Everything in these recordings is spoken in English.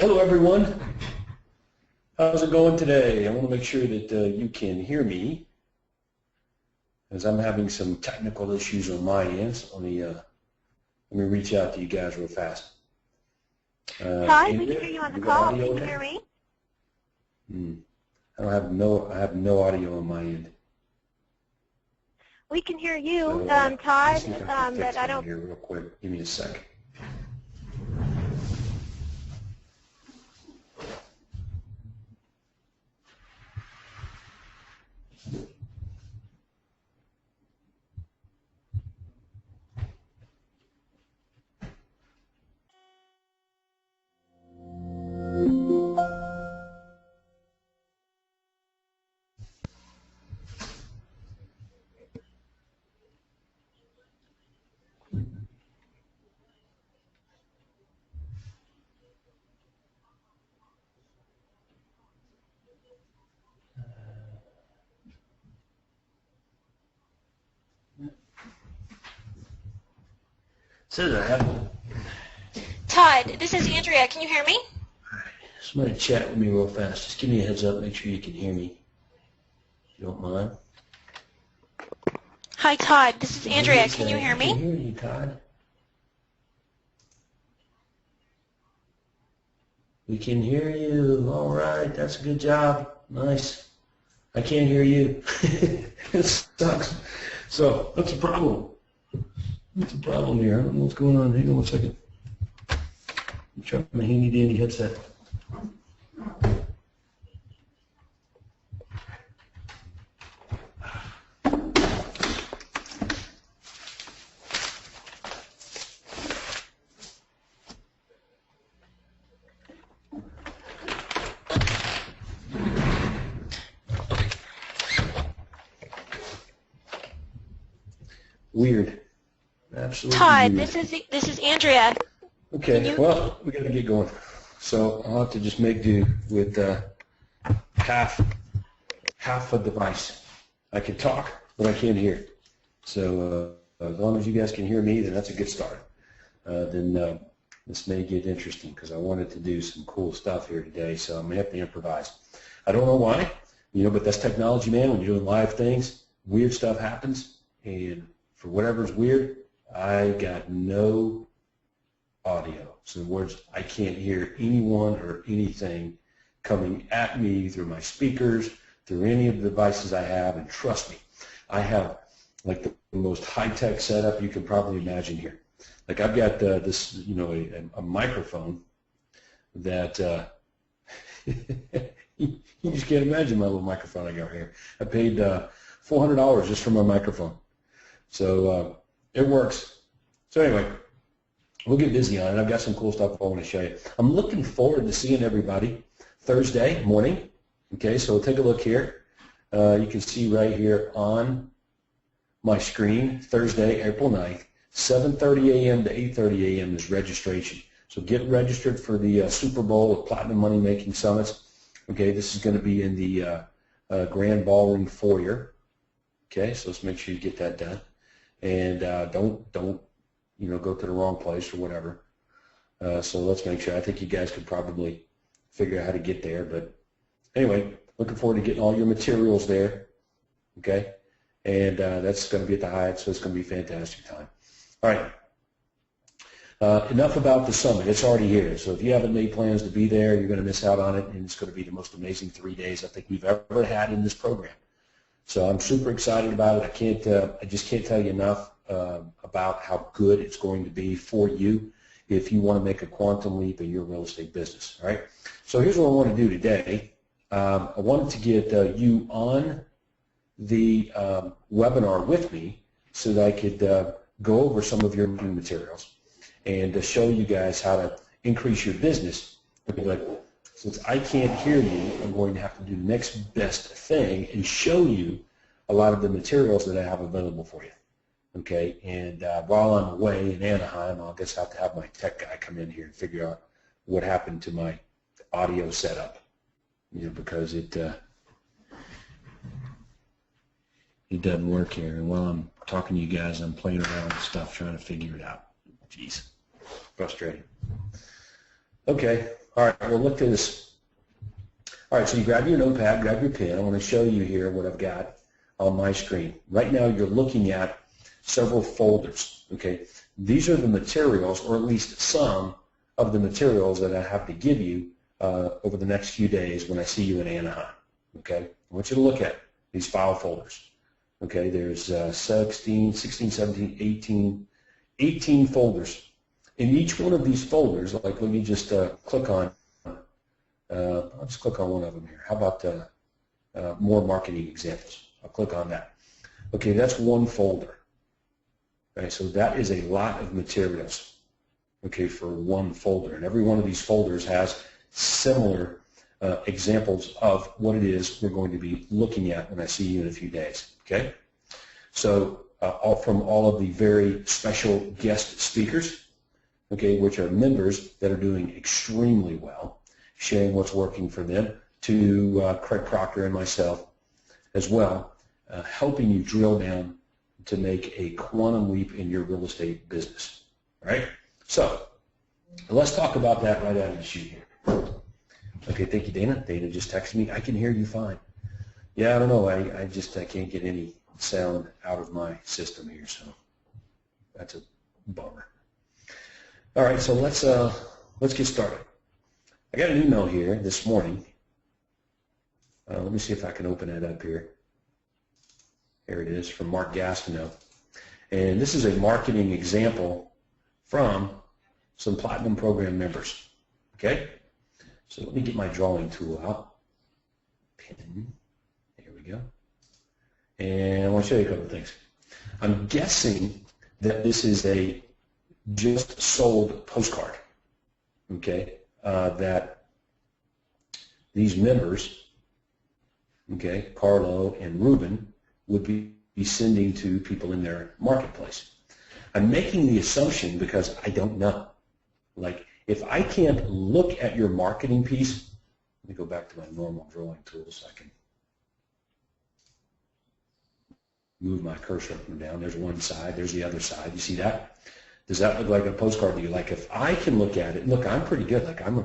Hello everyone. How's it going today? I want to make sure that you can hear me as I'm having some technical issues on my end. So let me reach out to you guys real fast. Hi, we can hear you on the call. Can you hear me? I have no audio on my end. We can hear you, So, Todd, but I don't. Here real quick. Give me a sec. Says I have. Todd, this is Andrea. Can you hear me? Somebody chat with me real fast. Just give me a heads up. Make sure you can hear me. If you don't mind. Hi, Todd. This is Andrea. Can you hear I can me? hear you, Todd. We can hear you. All right. That's a good job. Nice. I can't hear you. It sucks. So that's a problem. What's the problem here? I don't know what's going on. Hang on one second. I'm trying my handy dandy headset. Weird. Absolutely. Todd, weird. this is Andrea. Okay, well, we got to get going. So I'll have to just make do with half a device. I can talk, but I can't hear. So as long as you guys can hear me, then that's a good start. Then this may get interesting because I wanted to do some cool stuff here today, so I'm going to have to improvise. I don't know why, but that's technology, man. When you're doing live things, weird stuff happens, and for whatever's weird, I got no audio. So in other words, I can't hear anyone or anything coming at me through my speakers, through any of the devices I have, and trust me, I have like the most high-tech setup you can probably imagine here. Like I've got this, a microphone that you just can't imagine my little microphone I got here. I paid $400 just for my microphone. So it works. So anyway, we'll get busy on it. I've got some cool stuff I want to show you. I'm looking forward to seeing everybody Thursday morning. Okay, so take a look here. You can see right here on my screen, Thursday, April 9th, 7:30 a.m. to 8:30 a.m. is registration. So get registered for the Super Bowl of Platinum Money Making Summits. Okay, this is going to be in the Grand Ballroom foyer. Okay, so let's make sure you get that done. And don't go to the wrong place or whatever. So let's make sure. I think you guys could probably figure out how to get there. But anyway, looking forward to getting all your materials there. Okay, and that's going to be at the Hyatt, so it's going to be a fantastic time. All right. Enough about the summit. It's already here. So if you haven't made plans to be there, you're going to miss out on it, and it's going to be the most amazing 3 days I think we've ever had in this program. So I'm super excited about it. I just can't tell you enough about how good it's going to be for you if you want to make a quantum leap in your real estate business. All right. So here's what I want to do today. I wanted to get you on the webinar with me so that I could go over some of your materials and show you guys how to increase your business. But since I can't hear you, I'm going to have to do the next best thing and show you a lot of the materials that I have available for you. Okay, and while I'm away in Anaheim, I'll just have to have my tech guy come in here and figure out what happened to my audio setup, because it doesn't work here. And while I'm talking to you guys, I'm playing around with stuff, trying to figure it out. Jeez, frustrating. Okay, all right, we'll look at this. All right, so you grab your notepad, grab your pen. I want to show you here what I've got on my screen. Right now you're looking at several folders, okay? These are the materials, or at least some of the materials that I have to give you over the next few days when I see you in Anaheim, okay? I want you to look at these file folders, okay? There's 16, 17, 18 folders. In each one of these folders, like let me just click on, I'll just click on one of them here. How about more marketing examples? I'll click on that. Okay, that's one folder. Right, so that is a lot of materials, okay, for one folder. And every one of these folders has similar examples of what it is we're going to be looking at when I see you in a few days, okay? So from all of the very special guest speakers, okay, which are members that are doing extremely well, sharing what's working for them, to Craig Proctor and myself as well, helping you drill down to make a quantum leap in your real estate business, right? So let's talk about that right out of the chute here. Okay, thank you, Dana. Dana just texted me. I can hear you fine. Yeah, I don't know. I can't get any sound out of my system here, so that's a bummer. All right, so let's get started. I got an email here this morning. Let me see if I can open it up here. Here it is, from Mark Gastineau. And this is a marketing example from some Platinum Program members. Okay? So let me get my drawing tool out. Pen. There we go. And I want to show you a couple of things. I'm guessing that this is a just sold postcard. Okay? That these members, okay, Carlo and Ruben, would be sending to people in their marketplace. I'm making the assumption because I don't know. Like, if I can't look at your marketing piece, let me go back to my normal drawing tool so I can move my cursor up and down. There's one side, there's the other side. You see that? Does that look like a postcard to you? Like, if I can look at it, look, I'm pretty good. Like, I'm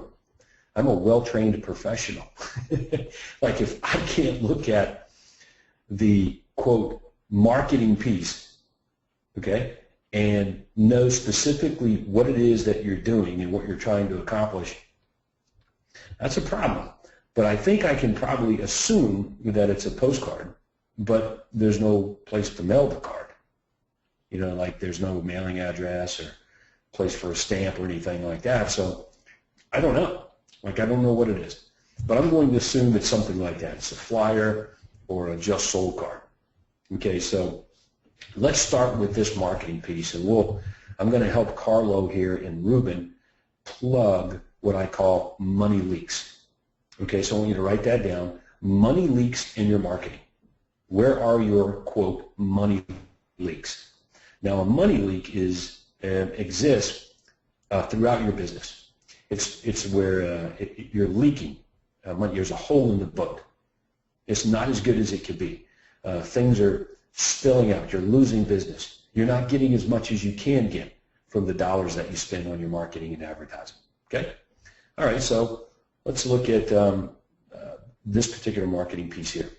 a well-trained professional. Like, if I can't look at the, quote, marketing piece, okay, and know specifically what it is that you're doing and what you're trying to accomplish, that's a problem. But I think I can probably assume that it's a postcard, but there's no place to mail the card. You know, like there's no mailing address or place for a stamp or anything like that. So I don't know. Like, I don't know what it is. But I'm going to assume it's something like that. It's a flyer or a just sold card. Okay, so let's start with this marketing piece, and I'm going to help Carlo here and Ruben plug what I call money leaks. Okay, so I want you to write that down. Money leaks in your marketing. Where are your, quote, money leaks? Now, a money leak exists throughout your business. It's where you're leaking money. There's a hole in the boat. It's not as good as it could be. Things are spilling out. You're losing business. You're not getting as much as you can get from the dollars that you spend on your marketing and advertising. Okay? All right, so let's look at this particular marketing piece here.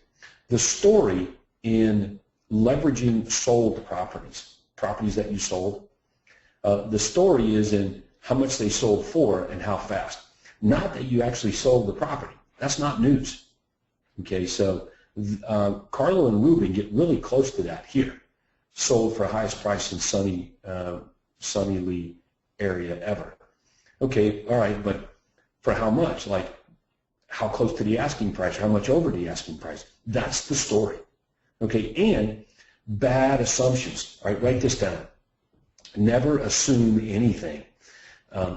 The story in leveraging sold properties that you sold, the story is in how much they sold for and how fast. Not that you actually sold the property. That's not news. Okay, so Carlo and Ruben get really close to that here. Sold for highest price in sunny Lee area ever. Okay, all right, but for how much? Like, how close to the asking price, or how much over the asking price? That's the story. Okay, and bad assumptions. All right, write this down. Never assume anything.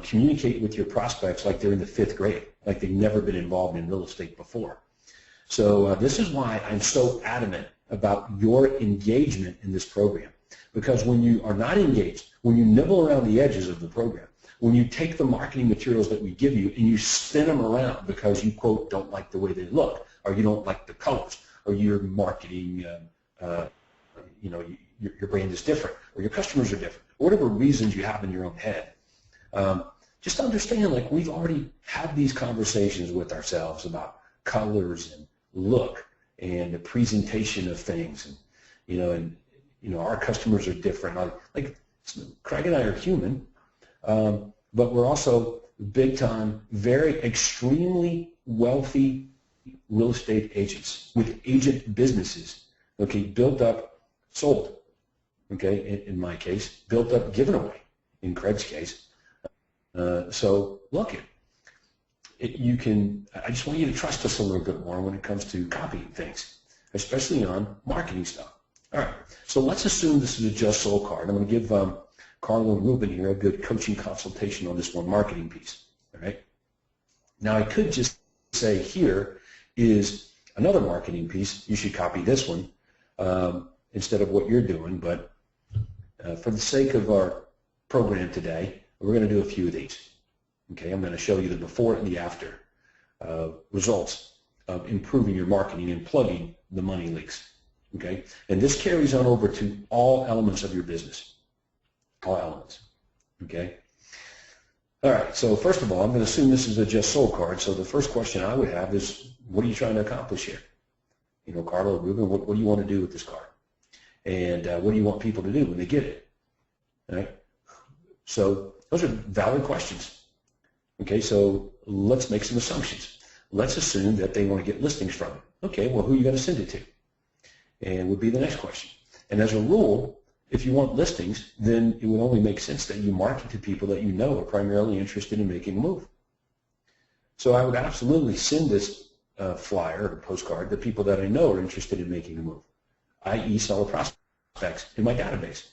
Communicate with your prospects like they're in the 5th grade, like they've never been involved in real estate before. So this is why I'm so adamant about your engagement in this program. Because when you are not engaged, when you nibble around the edges of the program, when you take the marketing materials that we give you and you spin them around because you, quote, don't like the way they look, or you don't like the colors, or your marketing, your brand is different, or your customers are different, or whatever reasons you have in your own head, just understand, like, we've already had these conversations with ourselves about colors and look and the presentation of things, and our customers are different. Like Craig and I are human, but we're also big time, very extremely wealthy real estate agents with agent businesses. Okay, built up, sold. Okay, in my case, built up, given away. In Craig's case, so look, I just want you to trust us a little bit more when it comes to copying things, especially on marketing stuff. All right, so let's assume this is a just sold card. I'm going to give Carlo and Ruben here a good coaching consultation on this one marketing piece. All right. Now I could just say here is another marketing piece. You should copy this one instead of what you're doing. But for the sake of our program today, we're going to do a few of these. Okay, I'm going to show you the before and the after results of improving your marketing and plugging the money leaks. Okay, and this carries on over to all elements of your business. All elements. Okay. All right, so first of all, I'm going to assume this is a just sold card. So the first question I would have is, what are you trying to accomplish here? Carlo, Ruben, what do you want to do with this card? And what do you want people to do when they get it? All right. So those are valid questions. Okay, so let's make some assumptions. Let's assume that they want to get listings from it. Okay, well, who are you going to send it to? And would be the next question. And as a rule, if you want listings, then it would only make sense that you market to people that you know are primarily interested in making a move. So I would absolutely send this flyer or postcard to people that I know are interested in making a move, i.e. seller prospects in my database.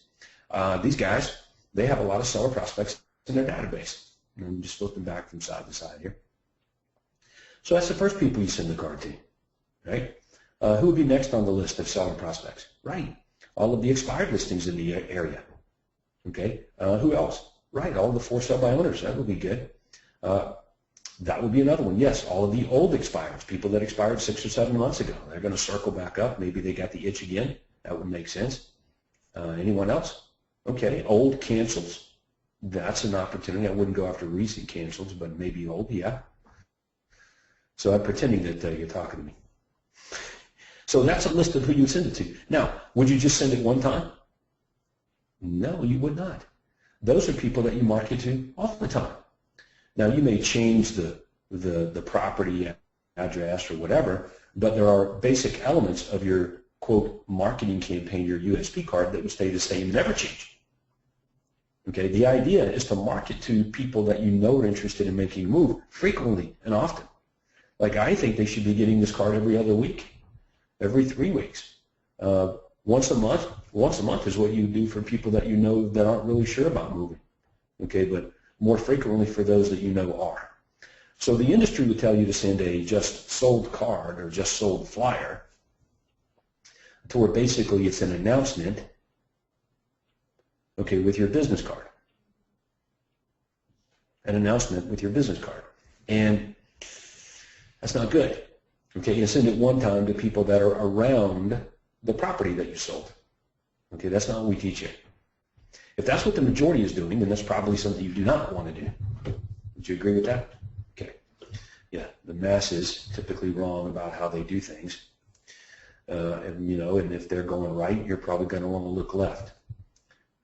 These guys, they have a lot of seller prospects in their database. And I'm just flipping back from side to side here. So that's the first people you send the card to, right? Who would be next on the list of seller prospects? Right. All of the expired listings in the area. Okay. Who else? Right. All of the for sale by owners. That would be good. That would be another one. Yes. All of the old expireds, people that expired 6 or 7 months ago. They're going to circle back up. Maybe they got the itch again. That would make sense. Anyone else? Okay. Old cancels. That's an opportunity. I wouldn't go after recent cancels, but maybe old. Yeah. So I'm pretending that you're talking to me. So that's a list of who you would send it to. Now, would you just send it one time? No, you would not. Those are people that you market to all the time. Now, you may change the property address or whatever, but there are basic elements of your, quote, marketing campaign, your USP card, that would stay the same and never change. Okay, the idea is to market to people that you know are interested in making a move frequently and often. Like, I think they should be getting this card every other week. Every 3 weeks. Once a month is what you do for people that you know that aren't really sure about moving. Okay, but more frequently for those that you know are. So the industry would tell you to send a just sold card or just sold flyer to where basically it's an announcement, okay, with your business card. An announcement with your business card. And that's not good. Okay, you send it one time to people that are around the property that you sold. Okay, that's not what we teach you. If that's what the majority is doing, then that's probably something you do not want to do. Would you agree with that? Okay. Yeah, the mass is typically wrong about how they do things. And if they're going right, you're probably going to want to look left.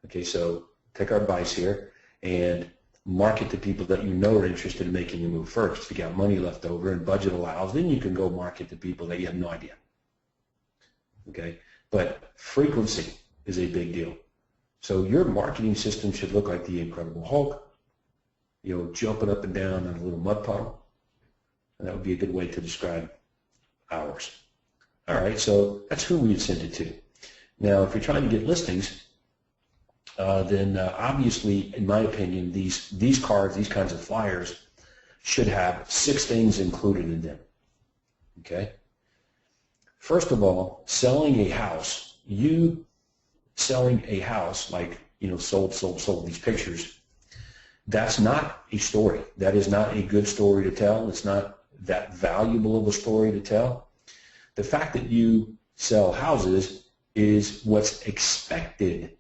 Okay, so take our advice here and market to people that you know are interested in making a move first. If you got money left over and budget allows, then you can go market to people that you have no idea. Okay, but frequency is a big deal. So your marketing system should look like the Incredible Hulk, jumping up and down in a little mud puddle. And that would be a good way to describe ours. All right, so that's who we would send it to. Now, if you're trying to get listings, then obviously, in my opinion, these cards, these kinds of flyers, should have 6 things included in them. Okay? First of all, selling a house, like, sold these pictures, that's not a story. That is not a good story to tell. It's not that valuable of a story to tell. The fact that you sell houses is what's expected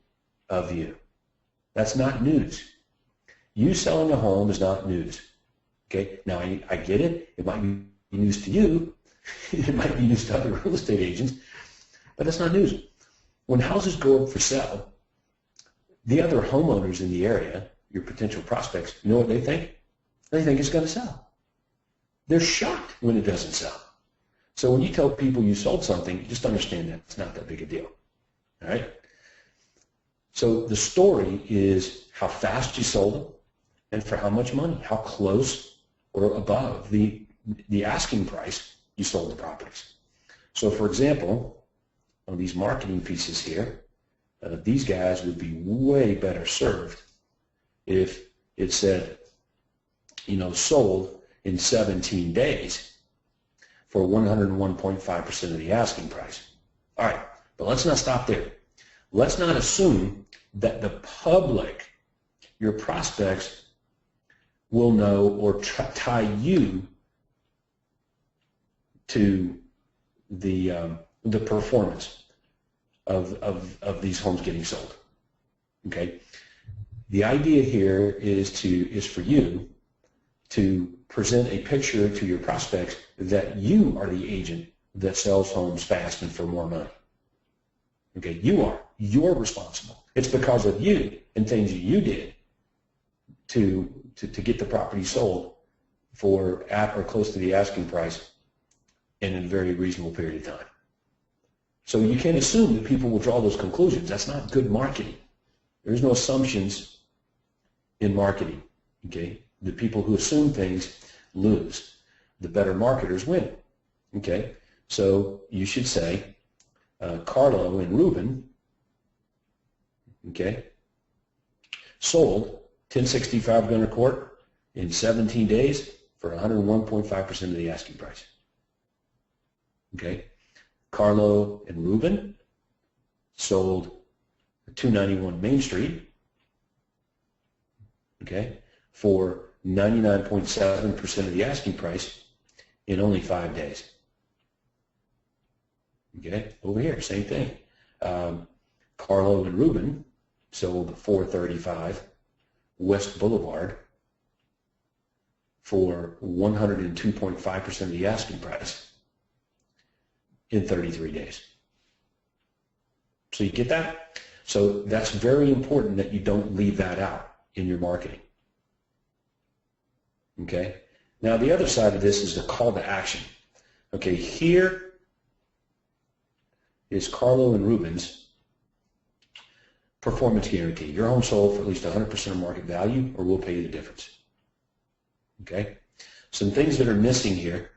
of you. That's not news. You selling a home is not news. Okay? Now, I get it. It might be news to you. It might be news to other real estate agents, but that's not news. When houses go up for sale, the other homeowners in the area, your potential prospects, you know what they think? They think it's going to sell. They're shocked when it doesn't sell. So when you tell people you sold something, just understand that it's not that big a deal. All right? So the story is how fast you sold it and for how much money, how close or above the asking price you sold the properties. So for example, on these marketing pieces here, these guys would be way better served if it said, sold in 17 days for 101.5% of the asking price. All right, but let's not stop there. Let's not assume that the public, your prospects, will know or tie you to the performance of these homes getting sold. Okay, the idea here is for you to present a picture to your prospects that you are the agent that sells homes fast and for more money. Okay, you're responsible. It's because of you and things you did to get the property sold for at or close to the asking price in a very reasonable period of time. So you can't assume that people will draw those conclusions. That's not good marketing. There's no assumptions in marketing. Okay, the people who assume things lose. The better marketers win. Okay, so you should say Carlo and Ruben, okay, sold 1065 Gunner Court in 17 days for 101.5% of the asking price. Okay, Carlo and Ruben sold 291 Main Street, okay, for 99.7% of the asking price in only 5 days. Okay, over here, same thing. Carlo and Ruben sold 435 West Boulevard for 102.5% of the asking price in 33 days. So you get that? So that's very important that you don't leave that out in your marketing. Okay? Now the other side of this is the call to action. Okay, here is Carlo and Ruben's performance guarantee. Your home sold for at least 100% of market value, or we'll pay you the difference. Okay? Some things that are missing here.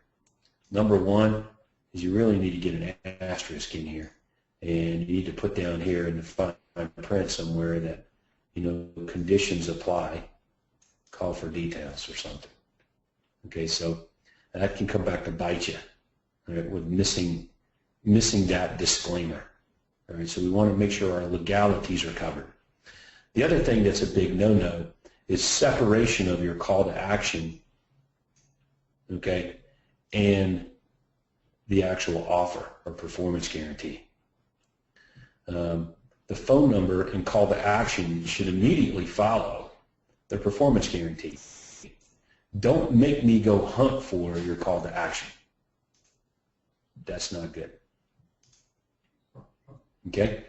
Number one is you really need to get an asterisk in here, and you need to put down here in the fine print somewhere that, conditions apply, call for details or something. Okay, so that can come back to bite you, right, with missing that disclaimer. All right, so we want to make sure our legalities are covered. The other thing that's a big no-no is separation of your call to action, okay, and the actual offer or performance guarantee. The phone number and call to action should immediately follow the performance guarantee. Don't make me go hunt for your call to action. That's not good. Okay?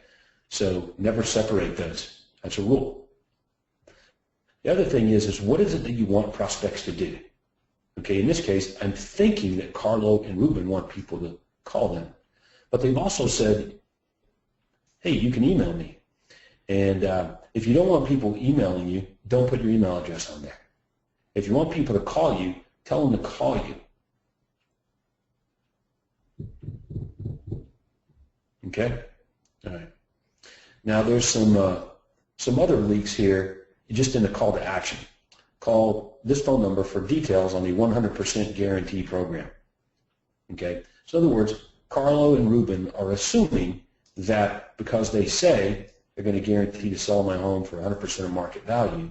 So never separate those. That's a rule. The other thing is what is it that you want prospects to do? Okay, in this case, I'm thinking that Carlo and Ruben want people to call them. But they've also said, hey, you can email me. And if you don't want people emailing you, don't put your email address on there. If you want people to call you, tell them to call you. Okay? All right. Now there's some other leaks here just in the call to action. Call this phone number for details on the 100% guarantee program. Okay? So in other words, Carlo and Ruben are assuming that because they say they're going to guarantee to sell my home for 100% of market value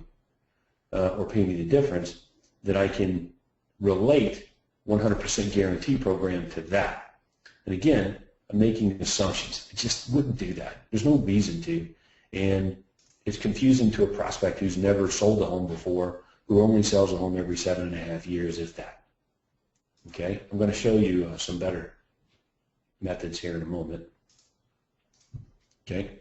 or pay me the difference, that I can relate 100% guarantee program to that. And again, I'm making assumptions. I just wouldn't do that. There's no reason to. And it's confusing to a prospect who's never sold a home before, who only sells a home every 7.5 years, if that. Okay, I'm going to show you some better methods here in a moment. Okay.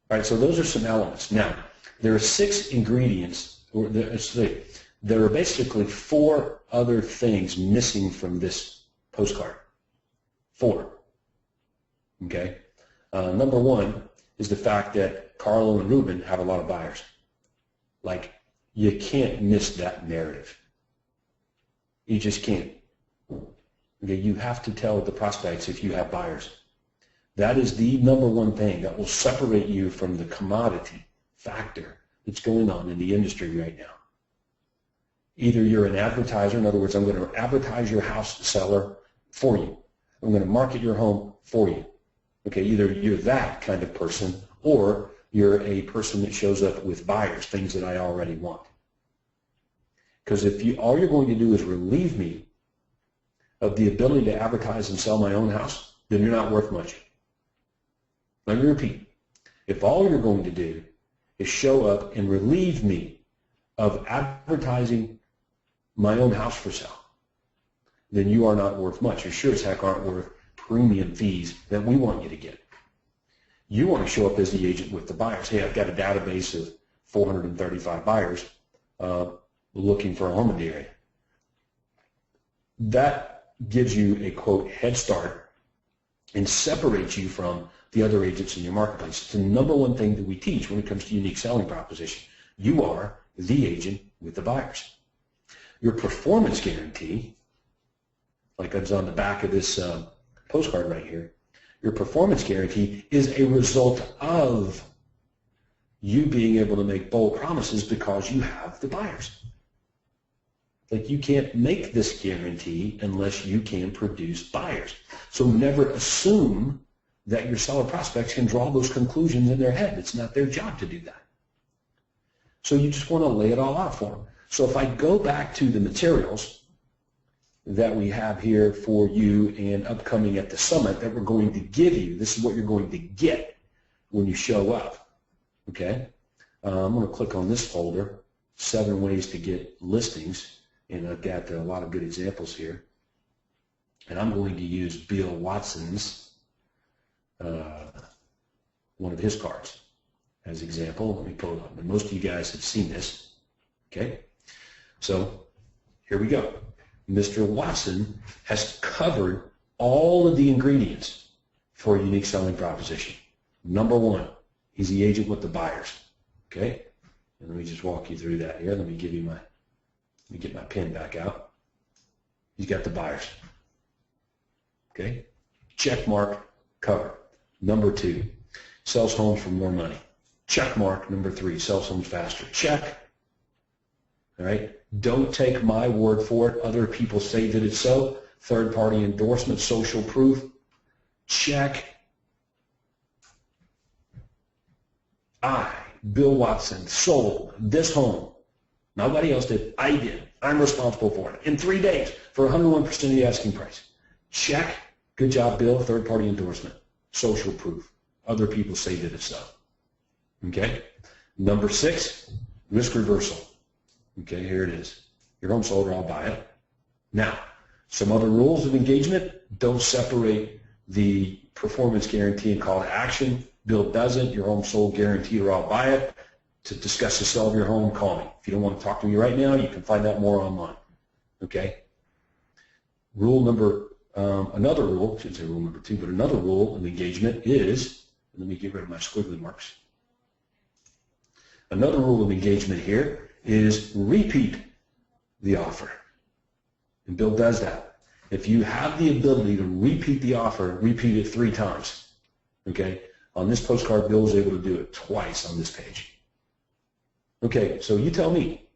All right, so those are some elements. Now, there are 6 ingredients, or there are basically 4 other things missing from this postcard. 4. Okay. Number 1 is the fact that Carlo and Ruben have a lot of buyers. Like, you can't miss that narrative. You just can't. Okay, you have to tell the prospects if you have buyers. That is the number 1 thing that will separate you from the commodity factor that's going on in the industry right now. Either you're an advertiser, in other words, I'm going to advertise your house seller for you. I'm going to market your home for you. Okay, either you're that kind of person or you're a person that shows up with buyers, things that I already want. Because if all you're going to do is relieve me of the ability to advertise and sell my own house, then you're not worth much. Let me repeat. If all you're going to do is show up and relieve me of advertising my own house for sale, then you are not worth much. You sure as heck aren't worth premium fees that we want you to get. You want to show up as the agent with the buyers. Hey, I've got a database of 435 buyers looking for a home in the area. That gives you a, quote, head start and separates you from the other agents in your marketplace. It's the number 1 thing that we teach when it comes to unique selling proposition. You are the agent with the buyers. Your performance guarantee, like it's on the back of this postcard right here, your performance guarantee is a result of you being able to make bold promises because you have the buyers. Like, you can't make this guarantee unless you can produce buyers. So never assume that your seller prospects can draw those conclusions in their head. It's not their job to do that. So you just want to lay it all out for them. So if I go back to the materials that we have here for you and upcoming at the summit that we're going to give you, this is what you're going to get when you show up. Okay? I'm going to click on this folder, 7 ways to get listings. And I've got a lot of good examples here. And I'm going to use Bill Watson's, one of his cards as example. Let me pull it up. And most of you guys have seen this. Okay? So here we go. Mr. Watson has covered all of the ingredients for a unique selling proposition. Number 1, he's the agent with the buyers. Okay? And let me just walk you through that here. Let me get my pen back out. He's got the buyers. Okay? Check mark, cover. Number 2, sells homes for more money. Check mark. Number 3, sells homes faster. Check. All right? Don't take my word for it. Other people say that it's so. Third-party endorsement, social proof. Check. I, Bill Watson, sold this home. Nobody else did. I did. I'm responsible for it. In 3 days for 101% of the asking price. Check. Good job, Bill. Third-party endorsement. Social proof. Other people say that it's so. Okay? Number 6, risk reversal. Okay, here it is. Your home sold or I'll buy it. Now, some other rules of engagement. Don't separate the performance guarantee and call to action. Bill doesn't. Your home sold guaranteed or I'll buy it. To discuss the sale of your home, call me. If you don't want to talk to me right now, you can find out more online. Okay? Rule number, another rule, I shouldn't say rule number 2, but another rule of engagement is, let me get rid of my squiggly marks. Another rule of engagement here is repeat the offer. And Bill does that. If you have the ability to repeat the offer, repeat it 3 times. Okay? On this postcard, Bill was able to do it twice on this page. Okay, so you tell me,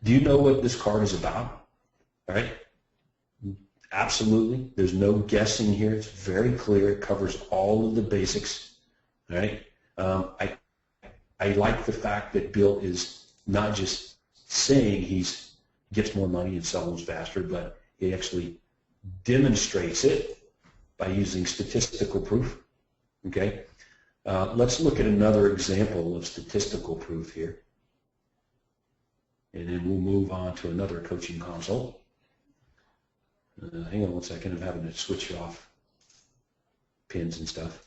do you know what this card is about? All right? Absolutely. There's no guessing here. It's very clear. It covers all of the basics. All right? I like the fact that Bill is not just saying he gets more money and sells faster, but he actually demonstrates it by using statistical proof. Okay? Let's look at another example of statistical proof here. And then we'll move on to another coaching consult. Hang on one second, I'm having to switch off pins and stuff.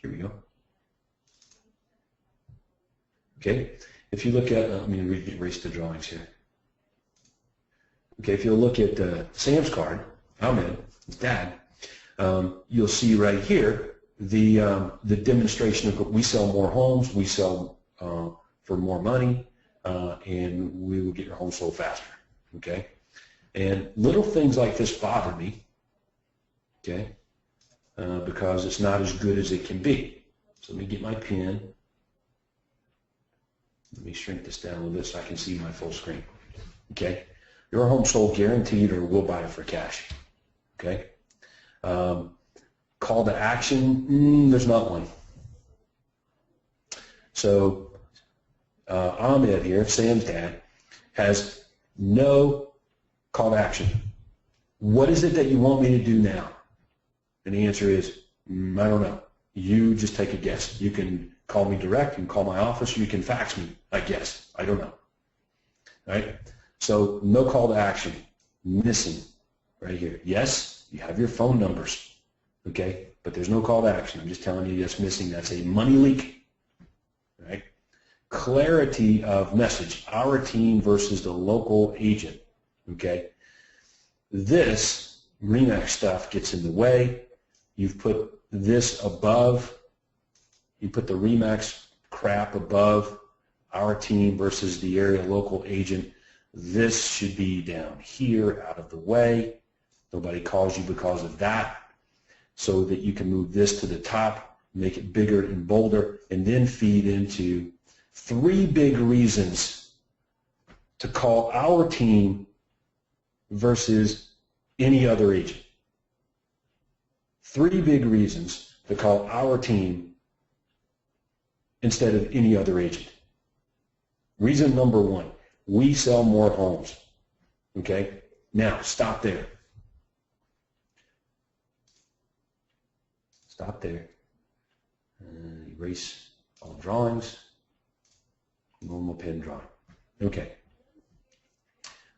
Here we go. Okay, if you look at, let me erase the drawings here. Okay, if you look at Sam's card, Ahmed, his dad, you'll see right here the demonstration of we sell more homes, we sell for more money, and we will get your home sold faster. Okay, and little things like this bother me. Okay, because it's not as good as it can be. So let me get my pen. Let me shrink this down a little bit so I can see my full screen. Okay, your home sold guaranteed, or we'll buy it for cash. Okay. Call to action, there's not one. So Ahmed here, Sam's dad, has no call to action. What is it that you want me to do now? And the answer is, I don't know. You just take a guess. You can call me direct, you can call my office, or you can fax me, I guess. I don't know. All right? So no call to action. Missing right here. Yes, you have your phone numbers, okay? But there's no call to action. I'm just telling you that's missing. That's a money leak, right? Clarity of message, our team versus the local agent, okay? This RE/MAX stuff gets in the way. You've put this above. You put the RE/MAX crap above our team versus the area local agent. This should be down here, out of the way. Nobody calls you because of that, so that you can move this to the top, make it bigger and bolder, and then feed into 3 big reasons to call our team versus any other agent. 3 big reasons to call our team instead of any other agent. Reason number 1, we sell more homes. Okay? Now, stop there. Stop there. Erase all drawings. Normal pen drawing. Okay.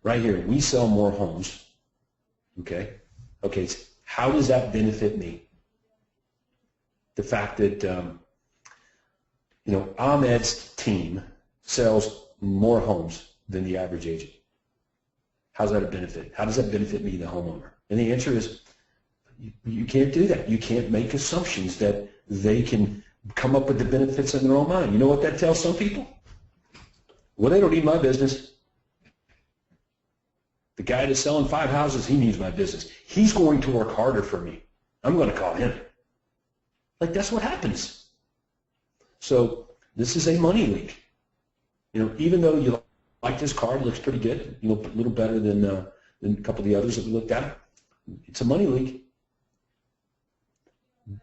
Right here, we sell more homes. Okay? Okay, so how does that benefit me? The fact that, Ahmed's team sells more homes than the average agent. How's that a benefit? How does that benefit me, the homeowner? And the answer is, you can't do that. You can't make assumptions that they can come up with the benefits in their own mind. You know what that tells some people? Well, they don't need my business. The guy that's selling 5 houses, he needs my business. He's going to work harder for me. I'm going to call him. Like, that's what happens. So this is a money leak. Even though you like this card, it looks pretty good, a little better than a couple of the others that we looked at, it's a money leak.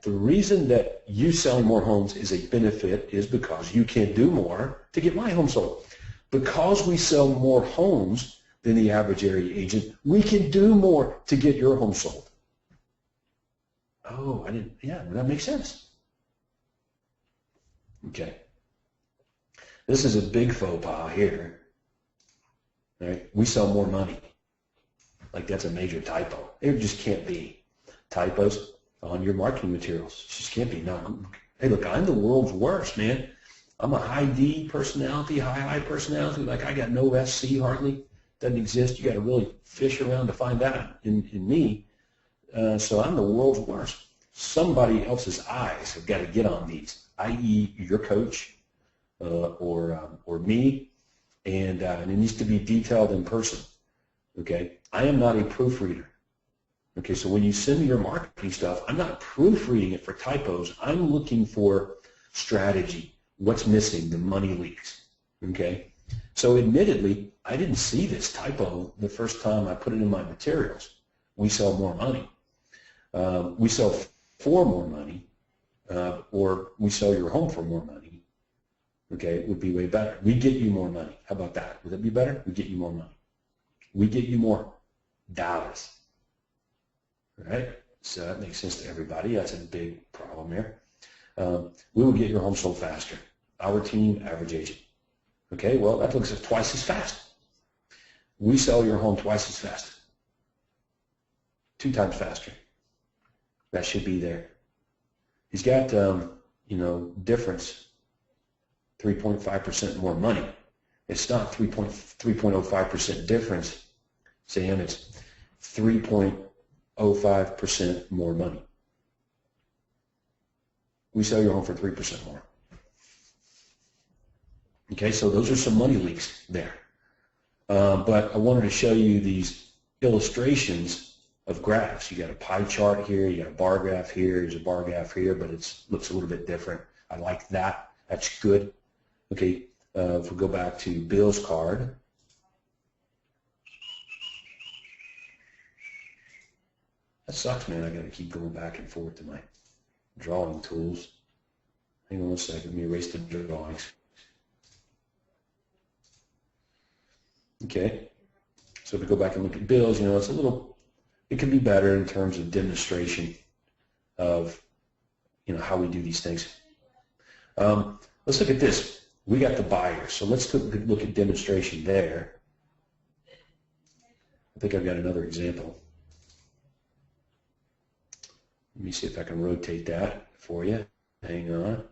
The reason that you selling more homes is a benefit is because you can do more to get my home sold. Because we sell more homes than the average area agent, we can do more to get your home sold. Oh, that makes sense. Okay. This is a big faux pas here. Right? We sell more money. Like, that's a major typo. It just can't be. Typos on your marketing materials. It just can't be. No. Hey, look, I'm the world's worst, man. I'm a high D personality, high personality. Like, I got no SC hardly. Doesn't exist. You got to really fish around to find that in me. So I'm the world's worst. Somebody else's eyes have got to get on these, i.e. your coach or me, and it needs to be detailed in person. Okay? I am not a proofreader. Okay, so when you send me your marketing stuff, I'm not proofreading it for typos. I'm looking for strategy. What's missing? The money leaks. Okay? So admittedly, I didn't see this typo the first time I put it in my materials. We sell more money. We sell for more money, or we sell your home for more money. Okay, it would be way better. We get you more money. How about that? Would that be better? We get you more money. We get you more dollars. Right? So that makes sense to everybody. That's a big problem here. We will get your home sold faster. Our team, average agent. Okay, well, that looks at twice as fast. We sell your home twice as fast. 2 times faster. That should be there. He's got, difference, 3.5% more money. It's not 3.05% difference, Sam. It's 3.05% more money. We sell your home for 3% more. Okay, so those are some money leaks there. But I wanted to show you these illustrations of graphs. You got a pie chart here, you got a bar graph here, there's a bar graph here, but it looks a little bit different. I like that. That's good. Okay, if we go back to Bill's card, that sucks, man. I got to keep going back and forth to my drawing tools. Hang on one second. Let me erase the drawings. Okay, so if we go back and look at Bill's, it's a little, it can be better in terms of demonstration of, how we do these things. Let's look at this. We got the buyers, so let's look at demonstration there. I think I've got another example. Let me see if I can rotate that for you. Hang on.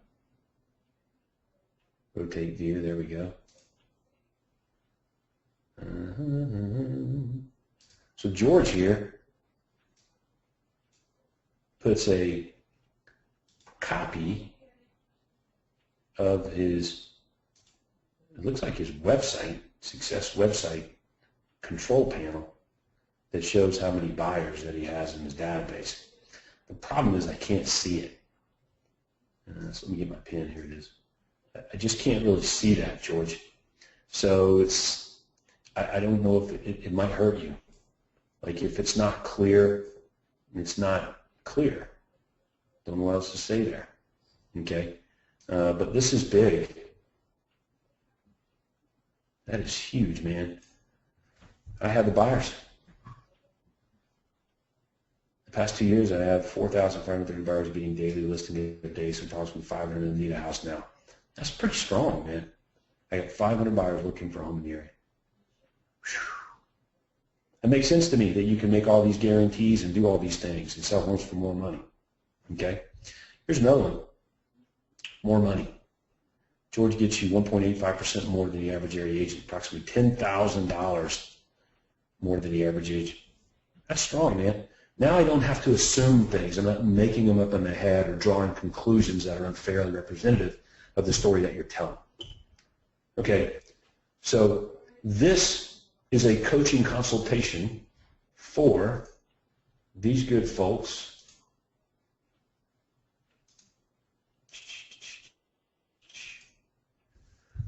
Rotate view, there we go. So George here puts a copy of his, it looks like his website, success website control panel that shows how many buyers that he has in his database. The problem is I can't see it. So let me get my pen, here it is. I just can't really see that, George. So I don't know if it might hurt you. Like if it's not clear, it's not clear. Don't know what else to say there. Okay? But this is big. That is huge, man. I have the buyers. The past 2 years, I have 4,530 buyers beating daily listing a day, so approximately 500 of them need a house now. That's pretty strong, man. I got 500 buyers looking for a home in the area. It makes sense to me that you can make all these guarantees and do all these things and sell homes for more money. Okay? Here's another one. More money. George gets you 1.85% more than the average area agent, approximately $10,000 more than the average agent. That's strong, man. Now I don't have to assume things. I'm not making them up in my head or drawing conclusions that are unfairly representative of the story that you're telling. Okay, so this is a coaching consultation for these good folks.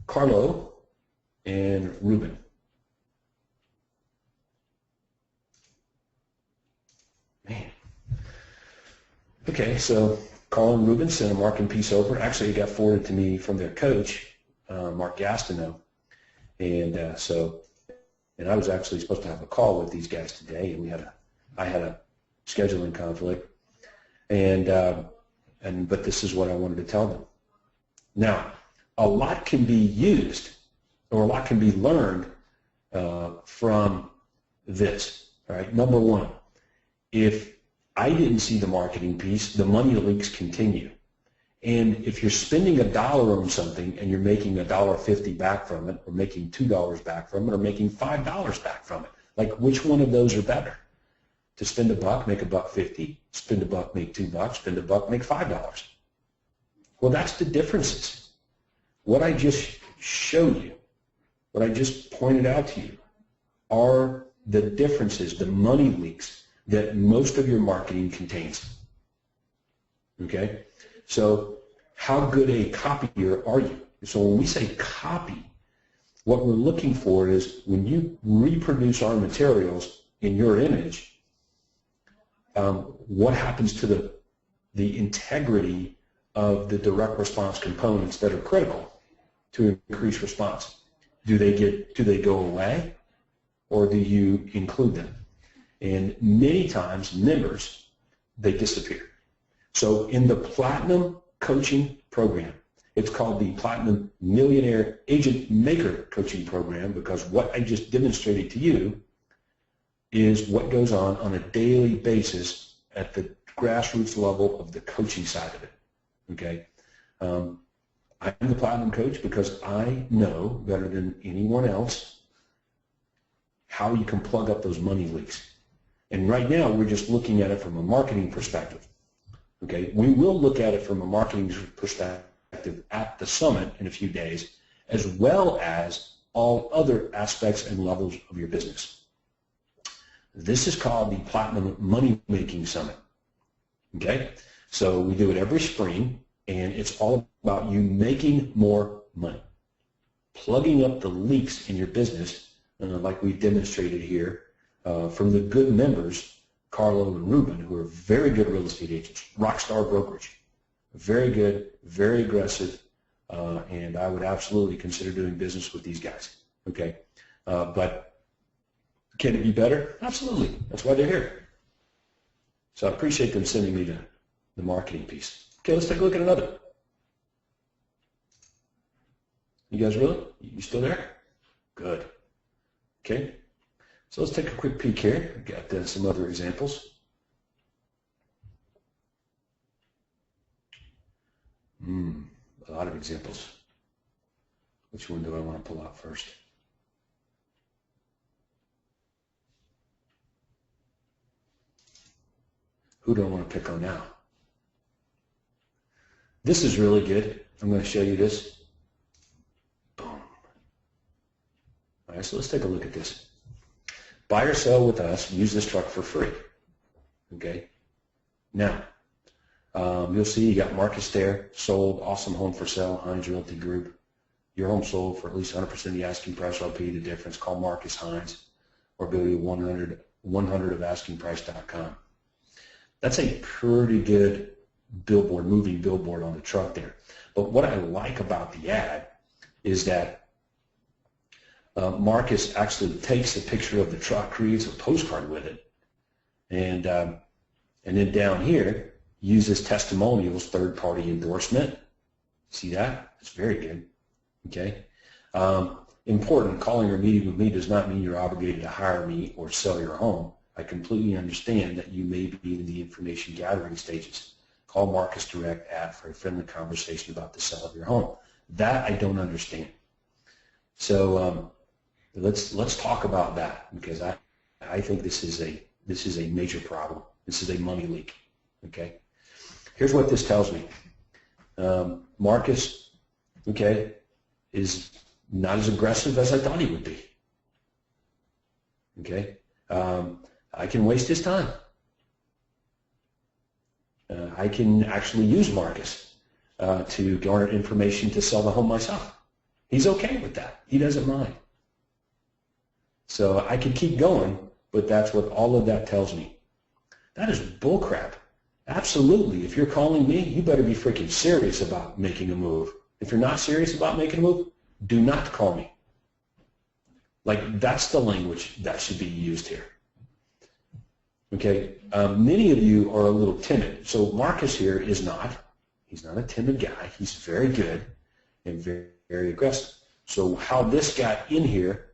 Carlo and Ruben. Man. Okay, so Carlo and Ruben sent a marketing piece over. Actually, it got forwarded to me from their coach, Mark Gastineau. And I was actually supposed to have a call with these guys today, and I had a scheduling conflict. But this is what I wanted to tell them. Now, a lot can be used, or a lot can be learned from this. All right, number one, if I didn't see the marketing piece, the money leaks continue. And if you're spending $1 on something and you're making $1.50 back from it, or making $2 back from it, or making $5 back from it, like which one of those are better? To spend $1, make $1.50, spend $1, make $2, spend $1, make $5. Well, that's the differences. What I just showed you, what I just pointed out to you, are the differences, the money leaks that most of your marketing contains. Okay? So how good a copier are you? So when we say copy, what we're looking for is when you reproduce our materials in your image, what happens to the integrity of the direct response components that are critical to increase response? Do they go away, or do you include them? And many times members they disappear. So in the Platinum Coaching Program, it's called the Platinum Millionaire Agent Maker Coaching Program, because what I just demonstrated to you is what goes on a daily basis at the grassroots level of the coaching side of it. Okay, I'm the Platinum Coach because I know better than anyone else how you can plug up those money leaks. And right now we're just looking at it from a marketing perspective. Okay, we will look at it from a marketing perspective at the summit in a few days, as well as all other aspects and levels of your business. This is called the Platinum Money Making Summit. Okay, so we do it every spring, and it's all about you making more money, plugging up the leaks in your business, like we've demonstrated here from the good members, Carlo and Ruben, who are very good real estate agents, rockstar brokerage, very good, very aggressive, and I would absolutely consider doing business with these guys. Okay, but can it be better? Absolutely. That's why they're here. So I appreciate them sending me the marketing piece. Okay, let's take a look at another. You guys really? You still there? Good. Okay, so let's take a quick peek here. I've got some other examples. A lot of examples. Which one do I want to pull out first? Who do I want to pick on now? This is really good. I'm going to show you this. Boom. All right, so let's take a look at this. Buy or sell with us, use this truck for free. Okay. Now, you'll see you got Marcus there, sold, awesome home for sale, Hines Realty Group. Your home sold for at least 100% of the asking price. I'll pay you the difference. Call Marcus Hines or go to 100 of AskingPrice.com. That's a pretty good billboard, moving billboard on the truck there. But what I like about the ad is that Marcus actually takes a picture of the truck, creates a postcard with it, and then down here uses testimonials, third-party endorsement. See that? It's very good. Okay. Important, calling or meeting with me does not mean you're obligated to hire me or sell your home. I completely understand that you may be in the information gathering stages. Call Marcus Direct for a friendly conversation about the sale of your home. That I don't understand. So let's talk about that, because I think this is a major problem. This is a money leak. Okay. Here's what this tells me. Marcus, okay, is not as aggressive as I thought he would be. Okay. I can waste his time. I can actually use Marcus to garner information to sell the home myself. He's okay with that. He doesn't mind. So I could keep going, but that's what all of that tells me. That is bullcrap. Absolutely. If you're calling me, you better be freaking serious about making a move. If you're not serious about making a move, do not call me. Like, that's the language that should be used here. Okay, many of you are a little timid. So Marcus here is not. He's not a timid guy. He's very good and very, very aggressive. So how this got in here,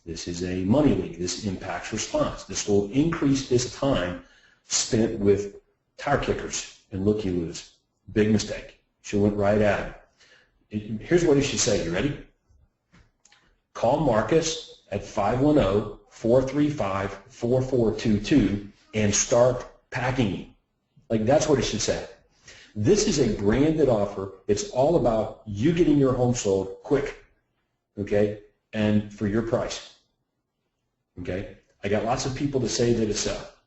this is a money leak. This impacts response. This will increase his time spent with tire kickers and looky-loos. Big mistake. She went right at him. Here's what he should say. You ready? Call Marcus at 510-435-4422 and start packing him. Like, that's what it should say. This is a branded offer. It's all about you getting your home sold quick, okay, and for your price, okay? I got lots of people to say that it's up,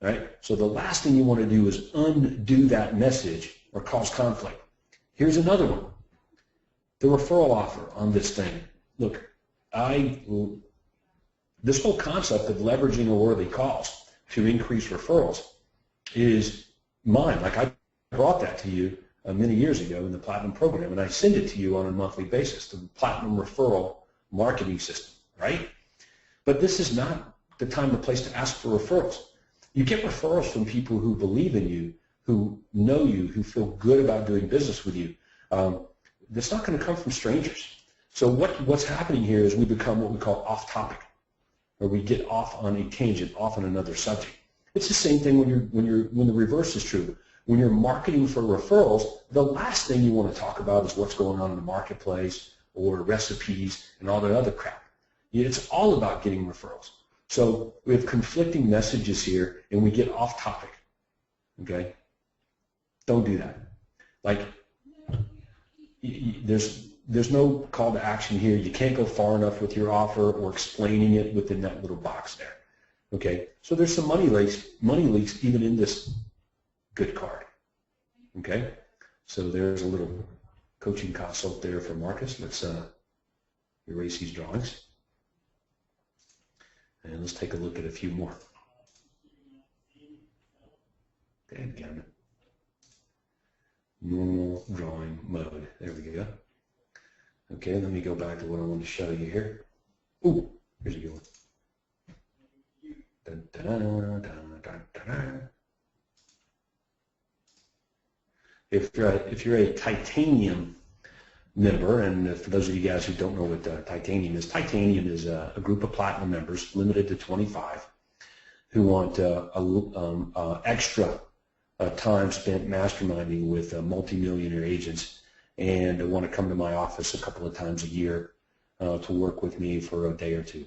right? So the last thing you want to do is undo that message or cause conflict. Here's another one. The referral offer on this thing. Look, this whole concept of leveraging a worthy cause to increase referrals is mine. Like, I brought that to you many years ago in the Platinum program, and I send it to you on a monthly basis, the Platinum referral marketing system, right? But this is not the time or place to ask for referrals. You get referrals from people who believe in you, who know you, who feel good about doing business with you. That's not going to come from strangers. So what's happening here is we become what we call off topic, or we get off on a tangent, off on another subject. It's the same thing when the reverse is true. When you're marketing for referrals, the last thing you want to talk about is what's going on in the marketplace or recipes and all that other crap. It's all about getting referrals. So we have conflicting messages here, and we get off topic. Okay? Don't do that. Like, there's no call to action here. You can't go far enough with your offer or explaining it within that little box there. Okay? So there's some money leaks even in this good card. Okay? So there's a little coaching consult there for Marcus. Let's erase these drawings. And let's take a look at a few more. Dadgummit. Normal drawing mode. There we go. Okay, let me go back to what I want to show you here. Ooh, here's a good one. Dun, dun, dun, dun, dun. If you're a titanium member, and for those of you guys who don't know what titanium is a group of platinum members, limited to 25, who want extra time spent masterminding with multimillionaire agents, and want to come to my office a couple of times a year to work with me for a day or two,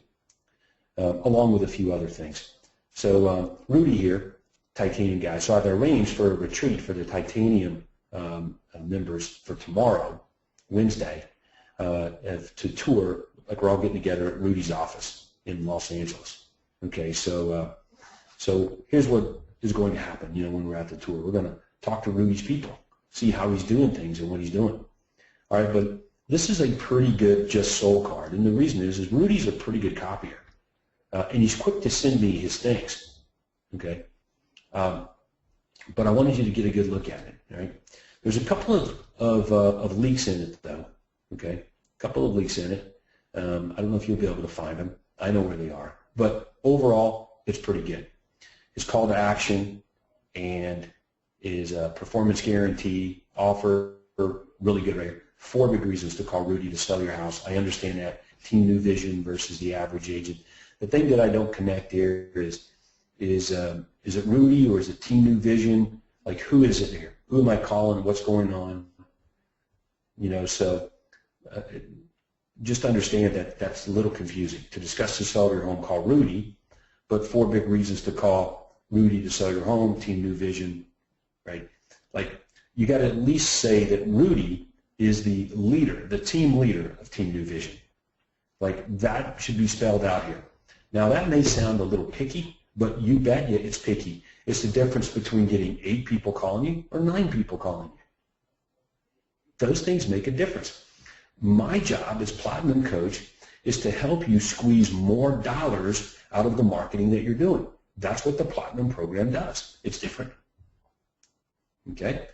along with a few other things. So Rudy here, titanium guy, so I've arranged for a retreat for the titanium members for tomorrow, Wednesday, to tour, like we're all getting together at Rudy's office in Los Angeles. Okay, so here's what is going to happen, when we're at the tour. We're going to talk to Rudy's people, see how he's doing things and what he's doing. All right, but this is a pretty good just soul card, and the reason is Rudy's a pretty good copier, and he's quick to send me his things, okay? But I wanted you to get a good look at it, all right? There's a couple of leaks in it, though, okay? A couple of leaks in it. I don't know if you'll be able to find them. I know where they are. But overall, it's pretty good. His call to action and his performance guarantee offer, really good right here. 4 big reasons to call Rudy to sell your house. I understand that. Team New Vision versus the average agent. The thing that I don't connect here is it Rudy or is it Team New Vision? Like, who is it here? Who am I calling? What's going on? So just understand that that's a little confusing. To discuss the sell of your home, call Rudy, but 4 big reasons to call Rudy to sell your home, Team New Vision, right? Like, you got to at least say that Rudy is the leader, the team leader of Team New Vision. Like, that should be spelled out here. Now, that may sound a little picky, but you bet you it's picky. It's the difference between getting 8 people calling you or 9 people calling you. Those things make a difference. My job as Platinum Coach is to help you squeeze more dollars out of the marketing that you're doing. That's what the Platinum program does. It's different. Okay?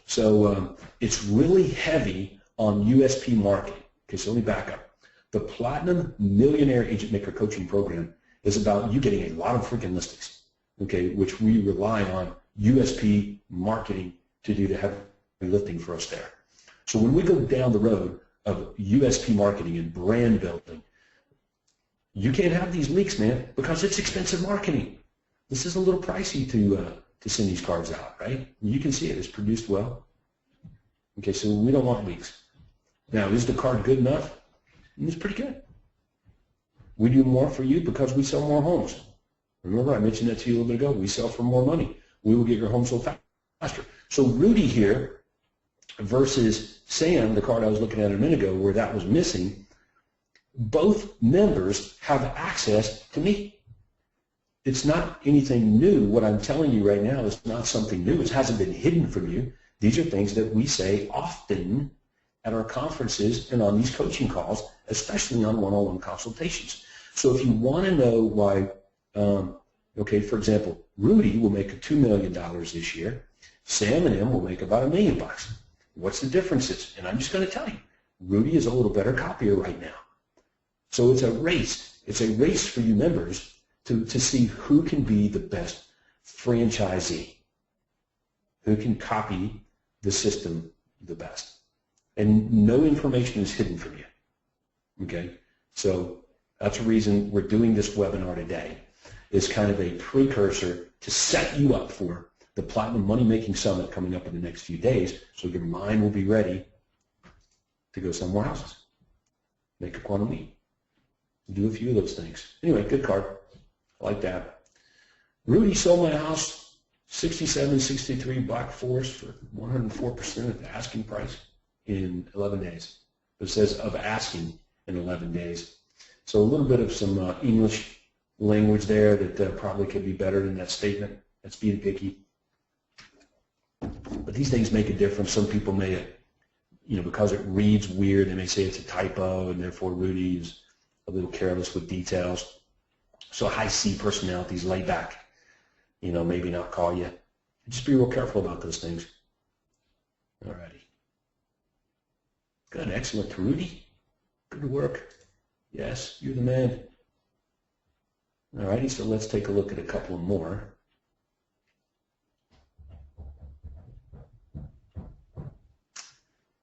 So it's really heavy on USP marketing. Okay, so let me back up. The Platinum Millionaire Agent Maker Coaching Program is about you getting a lot of freaking listings, okay, which we rely on USP marketing to do the heavy lifting for us there. So when we go down the road of USP marketing and brand building, you can't have these leaks, man, because it's expensive marketing. This is a little pricey to send these cards out, right? You can see it. It's produced well. Okay, so we don't want leaks. Now, is the card good enough? It's pretty good. We do more for you because we sell more homes. Remember, I mentioned that to you a little bit ago. We sell for more money. We will get your home sold faster. So Rudy here versus Sam, the card I was looking at a minute ago where that was missing, both members have access to me. It's not anything new. What I'm telling you right now is not something new. It hasn't been hidden from you. These are things that we say often at our conferences and on these coaching calls, especially on one-on-one consultations. So if you want to know why, okay, for example, Rudy will make $2 million this year. Sam and him will make about $1 million. What's the differences? And I'm just going to tell you, Rudy is a little better copier right now. So it's a race. It's a race for you members to see who can be the best franchisee who can copy the system the best. And no information is hidden from you, okay? So that's the reason we're doing this webinar today. It's kind of a precursor to set you up for the Platinum Money Making Summit coming up in the next few days, so your mind will be ready to go sell more houses, make a quantum leap, do a few of those things. Anyway, good card. I like that. Rudy sold my house, 6763 Black Forest for 104% of the asking price in 11 days. It says of asking in 11 days. So a little bit of some English language there that probably could be better than that statement. That's being picky. But these things make a difference. Some people may, because it reads weird, they may say it's a typo, and therefore Rudy is a little careless with details. So high C personalities, laid back, maybe not call you. Just be real careful about those things. All righty. Good, excellent. Rudy, good work. Yes, you're the man. All righty, so let's take a look at a couple more.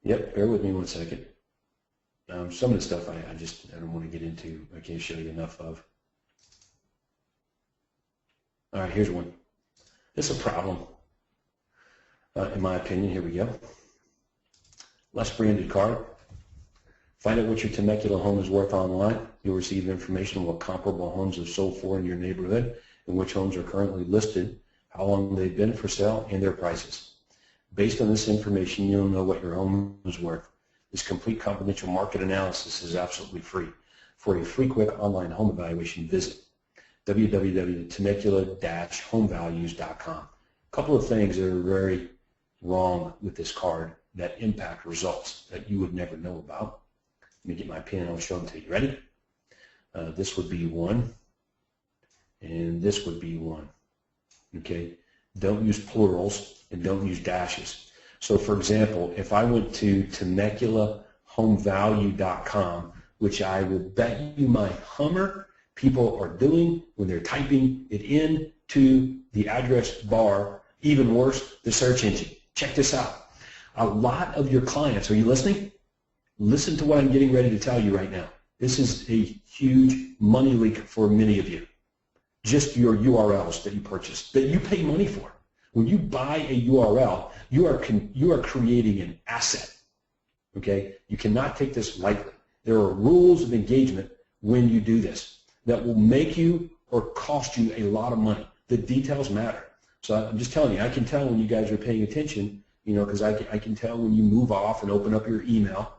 Yep, bear with me one second. Some of the stuff I don't want to get into. I can't show you enough of. All right, here's one. This is a problem, in my opinion. Here we go. Less branded card. Find out what your Temecula home is worth online. You'll receive information on what comparable homes have sold for in your neighborhood and which homes are currently listed, how long they've been for sale, and their prices. Based on this information, you'll know what your home is worth. This complete confidential market analysis is absolutely free. For a free, quick online home evaluation, visit www.temecula-homevalues.com. A couple of things that are very wrong with this card that impact results that you would never know about. Let me get my pen and I'll show them to you. Ready? This would be one, and this would be one. Okay? Don't use plurals and don't use dashes. So, for example, if I went to TemeculaHomeValue.com, which I will bet you my Hummer people are doing when they're typing it into the address bar, even worse, the search engine. Check this out. A lot of your clients, are you listening? Listen to what I'm getting ready to tell you right now. This is a huge money leak for many of you. Just your URLs that you purchase, that you pay money for. When you buy a URL, you are creating an asset. Okay? You cannot take this lightly. There are rules of engagement when you do this that will make you or cost you a lot of money. The details matter. So I'm just telling you, I can tell when you guys are paying attention, because I can tell when you move off and open up your email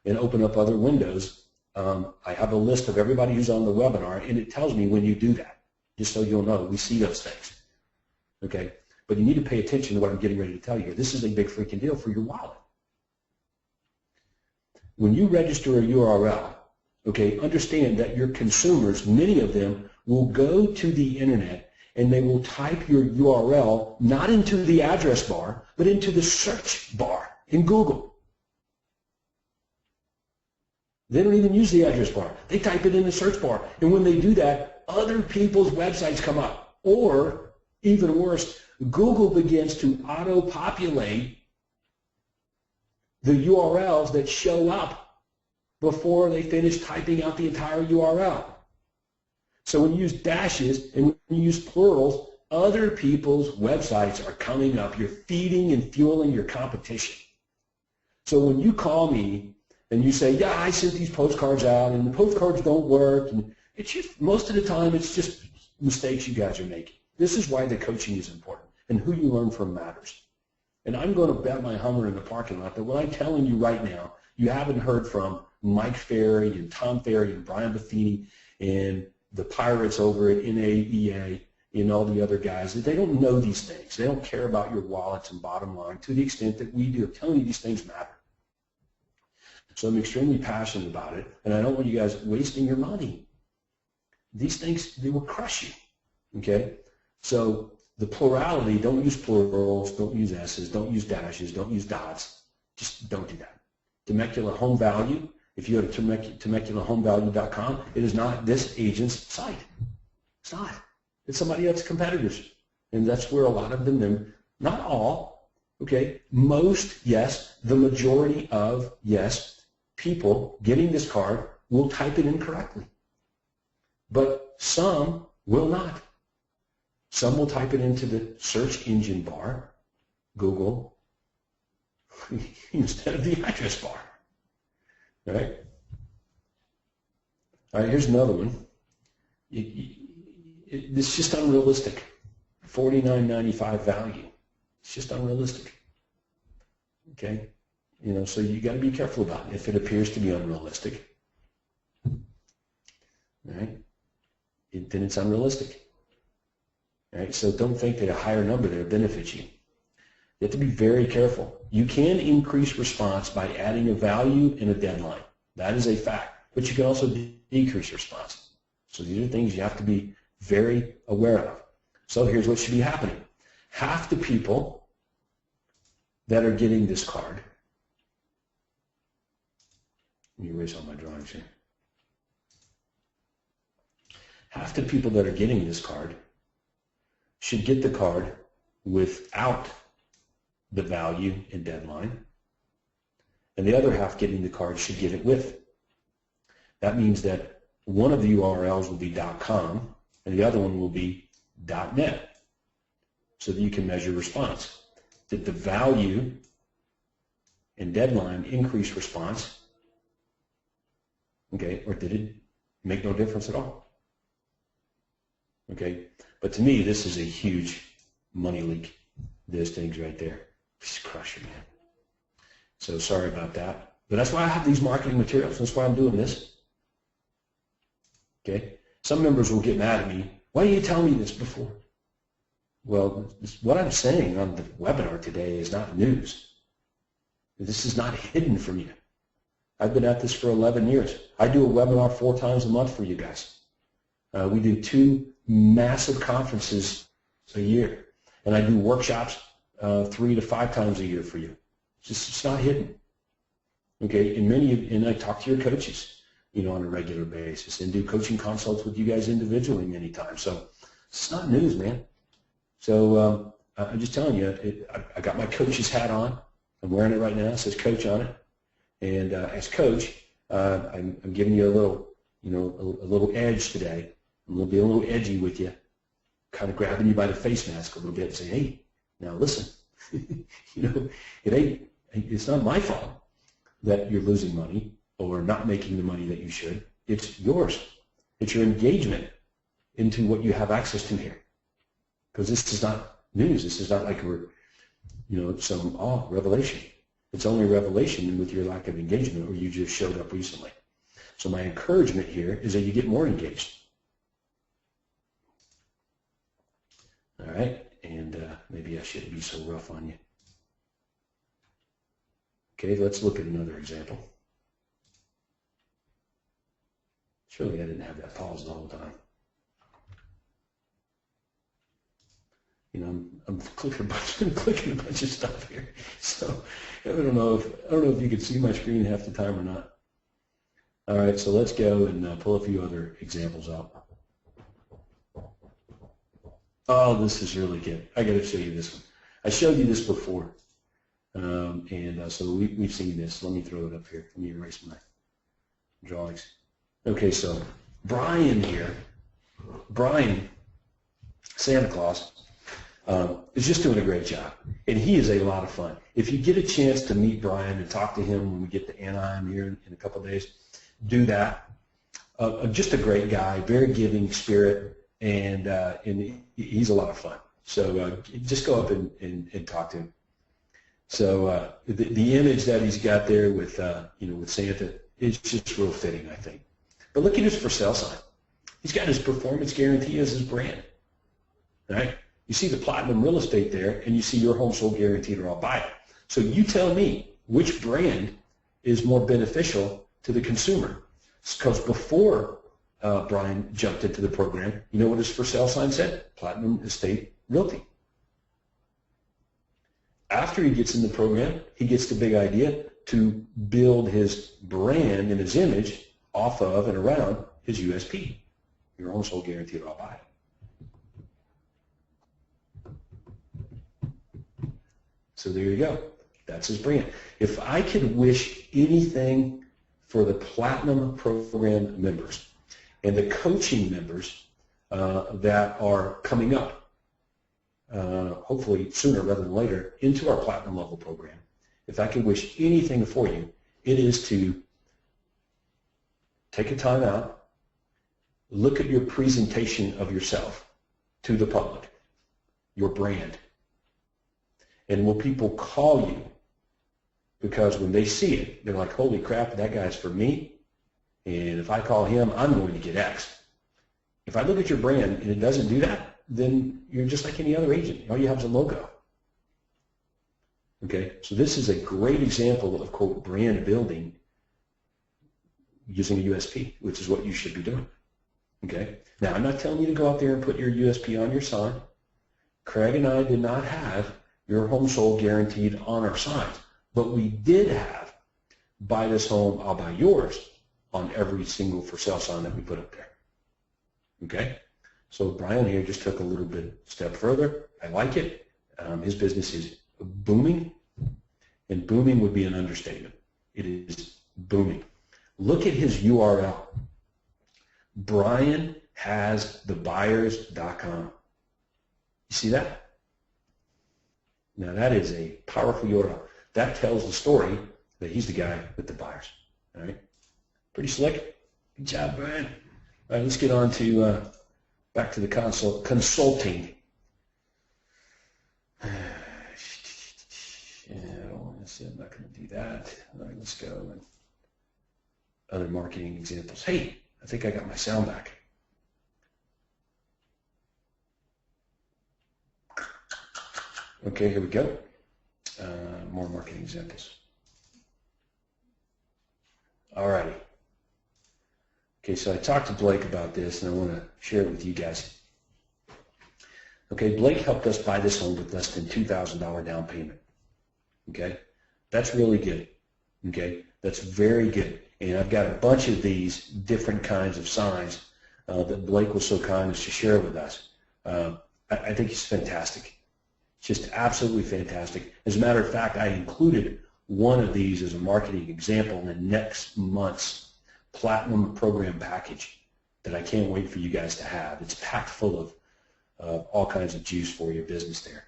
and open up other windows. I have a list of everybody who's on the webinar, and it tells me when you do that, just so you'll know. We see those things. Okay? But you need to pay attention to what I'm getting ready to tell you here. This is a big freaking deal for your wallet. When you register a URL, okay, understand that your consumers, many of them, will go to the internet and they will type your URL not into the address bar, but into the search bar in Google. They don't even use the address bar. They type it in the search bar. And when they do that, other people's websites come up. Or, even worse, Google begins to auto-populate the URLs that show up before they finish typing out the entire URL. So when you use dashes and when you use plurals, other people's websites are coming up. You're feeding and fueling your competition. So when you call me and you say, yeah, I sent these postcards out and the postcards don't work, and it's just, most of the time it's just mistakes you guys are making. This is why the coaching is important, and who you learn from matters. And I'm going to bet my Hummer in the parking lot that what I'm telling you right now, you haven't heard from Mike Ferry and Tom Ferry and Brian Buffini and the pirates over at NAEA and all the other guys. They don't know these things. They don't care about your wallets and bottom line to the extent that we do. I'm telling you, these things matter. So I'm extremely passionate about it, and I don't want you guys wasting your money. These things, they will crush you, okay? So the plurality, don't use plurals, don't use S's, don't use dashes, don't use dots. Just don't do that. Temecula Home Value, if you go to TemeculaHomeValue.com, it is not this agent's site. It's not. It's somebody else's competitors. And that's where a lot of them, not all, okay, most, yes, the majority of, yes, people getting this card will type it in correctly. But some will not. Some will type it into the search engine bar, Google, instead of the address bar. All right? All right, here's another one. It's just unrealistic. $49.95 value. It's just unrealistic. Okay? You know, so you got to be careful about it if it appears to be unrealistic. All right? Then it's unrealistic. All right? So don't think that a higher number there benefits you. You have to be very careful. You can increase response by adding a value and a deadline. That is a fact. But you can also decrease response. So these are things you have to be very aware of. So here's what should be happening. Half the people that are getting this card, let me erase all my drawings here. Half the people that are getting this card should get the card without the value and deadline, and the other half getting the card should get it with. That means that one of the URLs will be .com and the other one will be .net, so that you can measure response. Did the value and deadline increase response? Okay, or did it make no difference at all? Okay, but to me, this is a huge money leak. Those things right there, just crush it, man. So sorry about that, but that's why I have these marketing materials. That's why I'm doing this. Okay, some members will get mad at me. Why didn't you tell me this before? Well, what I'm saying on the webinar today is not news. This is not hidden from you. I've been at this for 11 years. I do a webinar 4 times a month for you guys. We do 2 massive conferences a year, and I do workshops 3 to 5 times a year for you. It's not hidden. Okay, and I talk to your coaches, you know, on a regular basis, and do coaching consults with you guys individually many times. So it's not news, man. So I'm just telling you, I got my coach's hat on. I'm wearing it right now. It says coach on it. And as coach, I'm giving you a little, you know, a little edge today. I'm going to be a little edgy with you, kind of grabbing you by the face mask a little bit and say, hey, now listen, you know, it's not my fault that you're losing money or not making the money that you should. It's yours. It's your engagement into what you have access to here. Because this is not news. This is not like we're, you know, some revelation. It's only revelation with your lack of engagement, or you just showed up recently. So my encouragement here is that you get more engaged. All right, and maybe I shouldn't be so rough on you. Okay, let's look at another example. Surely I didn't have that paused the whole time. You know, I'm clicking a bunch of stuff here, so I don't know if you can see my screen half the time or not. All right, so let's go and pull a few other examples out. Oh, this is really good. I got to show you this one. I showed you this before, so we've seen this. Let me throw it up here. Let me erase my drawings. Okay, so Brian here, Santa Claus, is just doing a great job, and he is a lot of fun. If you get a chance to meet Brian and talk to him when we get to Anaheim here in a couple of days, do that. Just a great guy, very giving spirit, and he's a lot of fun. So just go up and talk to him. So the image that he's got there with with Santa is just real fitting, I think. But look at his for sale sign. He's got his performance guarantee as his brand, right? You see the platinum real estate there, and you see your home sold guaranteed or I'll buy it. So you tell me which brand is more beneficial to the consumer. Because before Brian jumped into the program, you know what his for sale sign said? Platinum Estate Realty. After he gets in the program, he gets the big idea to build his brand and his image off of and around his USP. Your home sold guaranteed or I'll buy it. So there you go. That's his brand. If I could wish anything for the Platinum Program members and the coaching members that are coming up, hopefully sooner rather than later, into our Platinum level program, if I could wish anything for you, it is to take a time out, look at your presentation of yourself to the public, your brand. And will people call you? Because when they see it, they're like, holy crap, that guy's for me. And if I call him, I'm going to get X. If I look at your brand and it doesn't do that, then you're just like any other agent. All you have is a logo. Okay, so this is a great example of, quote, brand building using a USP, which is what you should be doing. Okay, now I'm not telling you to go out there and put your USP on your sign. Craig and I did not have your home sold guaranteed on our signs, but we did have buy this home, I'll buy yours on every single for sale sign that we put up there. Okay, so Brian here just took a little bit step further. I like it. His business is booming, and booming would be an understatement. It is booming. Look at his URL. BrianHasTheBuyers.com. You see that? Now that is a powerful URL. That tells the story that he's the guy with the buyers. All right, pretty slick. Good job, Brian. All right, let's get on to back to the consulting. I'm not going to do that. All right, let's go. And other marketing examples. Hey, I think I got my sound back. Okay, here we go. More marketing examples. All righty. Okay, so I talked to Blake about this, and I want to share it with you guys. Okay, Blake helped us buy this home with less than $2,000 down payment. Okay, that's really good. Okay, that's very good. And I've got a bunch of these different kinds of signs that Blake was so kind as to share with us. I think it's fantastic. Just absolutely fantastic. As a matter of fact, I included one of these as a marketing example in the next month's Platinum Program package that I can't wait for you guys to have. It's packed full of all kinds of juice for your business there.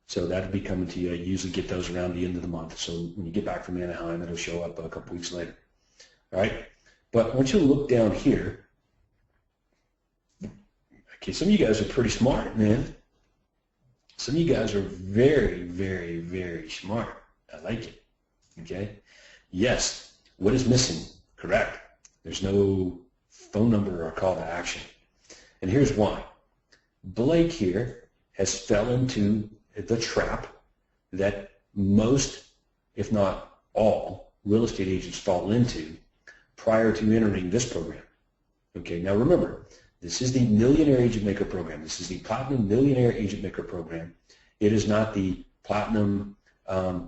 So that'll be coming to you. I usually get those around the end of the month. So when you get back from Anaheim, it'll show up a couple weeks later. All right? But I want you to look down here. Okay, some of you guys are pretty smart, man. Some of you guys are very, very, very smart. I like it. Okay? Yes. What is missing? Correct. There's no phone number or call to action. And here's why. Blake here has fell into the trap that most, if not all, real estate agents fall into prior to entering this program. Okay, now remember, this is the Millionaire Agent Maker program. This is the Platinum Millionaire Agent Maker program. It is not the Platinum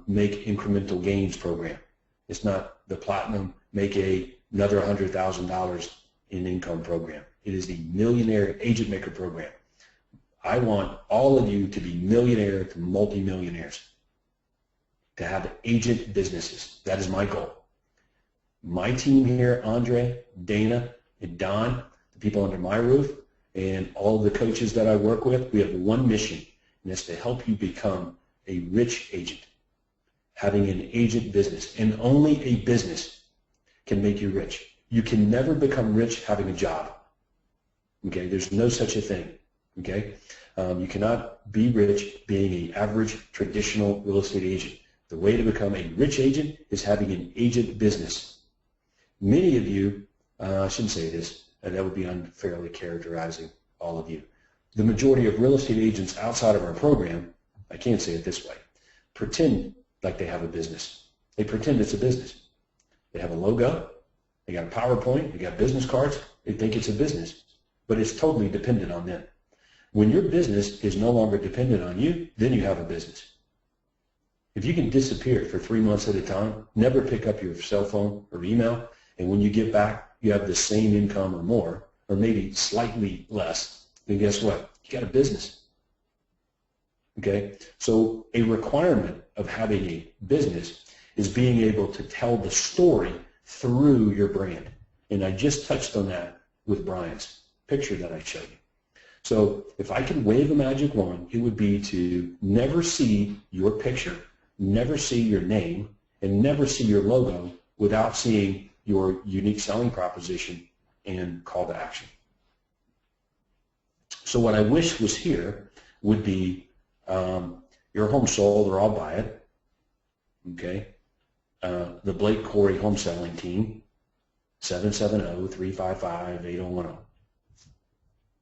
Make Incremental Gains program. It's not the Platinum Make another $100,000 in income program. It is the Millionaire Agent Maker program. I want all of you to be millionaire to multimillionaires, to have agent businesses. That is my goal. My team here, Andre, Dana, and Don, the people under my roof, and all of the coaches that I work with, we have one mission, and it's to help you become a rich agent, having an agent business. And only a business can make you rich. You can never become rich having a job. Okay, there's no such a thing. Okay, you cannot be rich being an average traditional real estate agent. The way to become a rich agent is having an agent business. Many of you, I shouldn't say this, that would be unfairly characterizing all of you. The majority of real estate agents outside of our program, I can't say it this way, pretend like they have a business. They pretend it's a business. They have a logo, they got a PowerPoint, they got business cards, they think it's a business, but it's totally dependent on them. When your business is no longer dependent on you, then you have a business. If you can disappear for 3 months at a time, never pick up your cell phone or email, and when you get back, you have the same income or more, or maybe slightly less, then guess what? You got a business. Okay, so a requirement of having a business is being able to tell the story through your brand. And I just touched on that with Brian's picture that I showed you. So if I could wave a magic wand, it would be to never see your picture, never see your name, and never see your logo without seeing your unique selling proposition and call to action. So what I wish was here would be your home sold or I'll buy it, okay? The Blake Corey home selling team, 770-355-8010.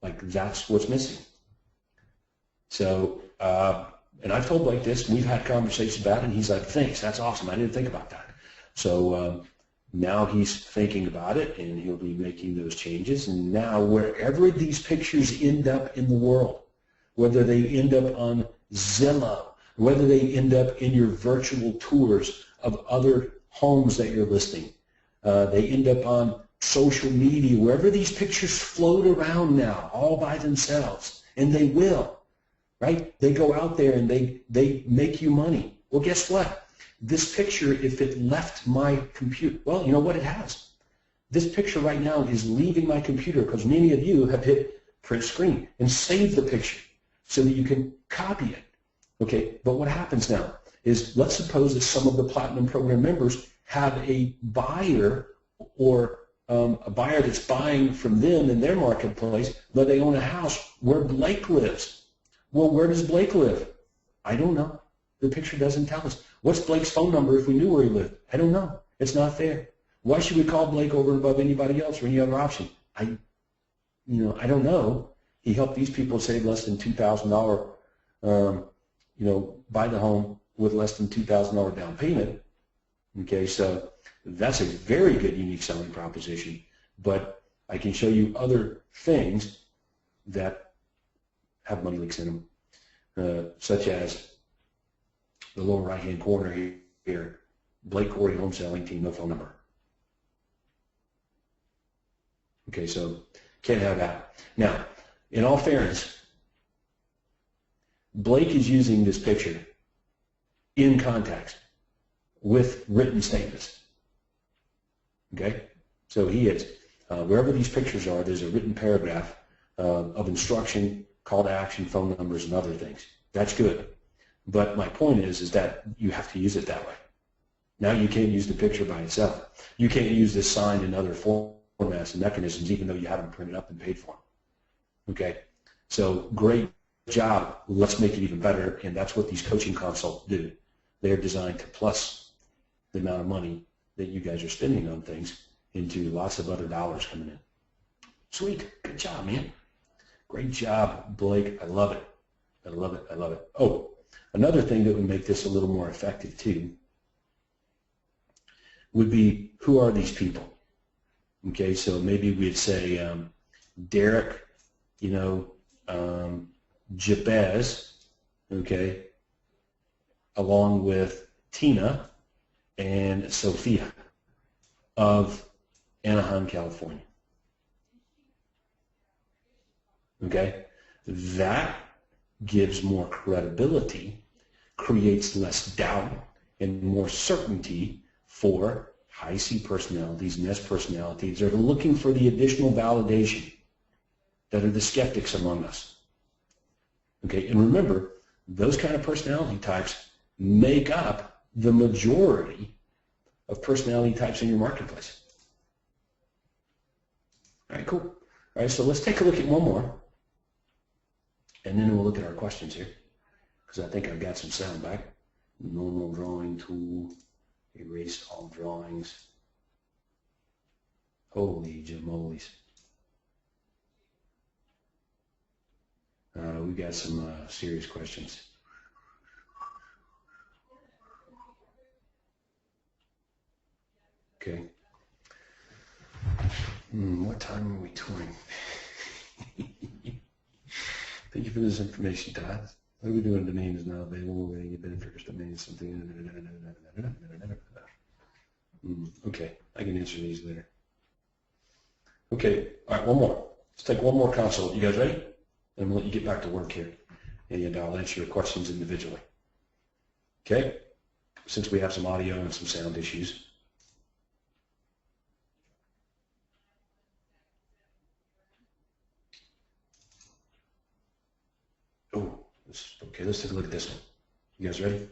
Like, that's what's missing. So, and I've told Blake this, and we've had conversations about it, and he's like, thanks, that's awesome, I didn't think about that. So now he's thinking about it, and he'll be making those changes, and now wherever these pictures end up in the world, whether they end up on Zillow, whether they end up in your virtual tours of other homes that you're listing, they end up on social media, wherever these pictures float around now, all by themselves, and they will, right? They go out there and they make you money. Well, guess what? This picture, if it left my computer, well, you know what it has? This picture right now is leaving my computer because many of you have hit print screen and saved the picture so that you can copy it. Okay, but what happens now is, let's suppose that some of the Platinum Program members have a buyer or a buyer that's buying from them in their marketplace, but they own a house where Blake lives. Well, where does Blake live? I don't know. The picture doesn't tell us. What's Blake's phone number if we knew where he lived? I don't know. It's not there. Why should we call Blake over and above anybody else or any other option? I don't know. He helped these people save less than $2,000, buy the home with less than $2,000 down payment. Okay, so that's a very good unique selling proposition, but I can show you other things that have money leaks in them, such as the lower right-hand corner here, Blake Corey home selling team, no phone number. Okay, so can't have that. Now, in all fairness, Blake is using this picture in context with written statements. Okay, so he is. Wherever these pictures are, there's a written paragraph of instruction, call to action, phone numbers, and other things. That's good. But my point is that you have to use it that way. Now you can't use the picture by itself. You can't use this sign in other formats and mechanisms, even though you have them printed up and paid for them. Okay, so great job. Let's make it even better, and that's what these coaching consults do. They're designed to plus the amount of money that you guys are spending on things into lots of other dollars coming in. Sweet. Good job, man. Great job, Blake. I love it. I love it. I love it. Oh, another thing that would make this a little more effective, too, would be, who are these people? Okay, so maybe we'd say Derek, Jabez, okay, along with Tina and Sophia of Anaheim, California. Okay, that gives more credibility, creates less doubt, and more certainty for high C personalities and S personalities that are looking for the additional validation, that are the skeptics among us. Okay, and remember, those kind of personality types make up the majority of personality types in your marketplace. All right, cool. All right, so let's take a look at one more, and then we'll look at our questions here, because I think I've got some sound back. Normal drawing tool, erase all drawings. Holy jamolies. We've got some serious questions. Okay. What time are we touring? Thank you for this information, Todd. What are we doing? Domains now available. We're going to get benefits, domains, something. Okay, I can answer these later. Okay, all right, one more. Let's take one more consult. You guys ready? And we'll let you get back to work here. and I'll answer your questions individually. Okay? Since we have some audio and some sound issues. Oh, okay, let's take a look at this one. You guys ready?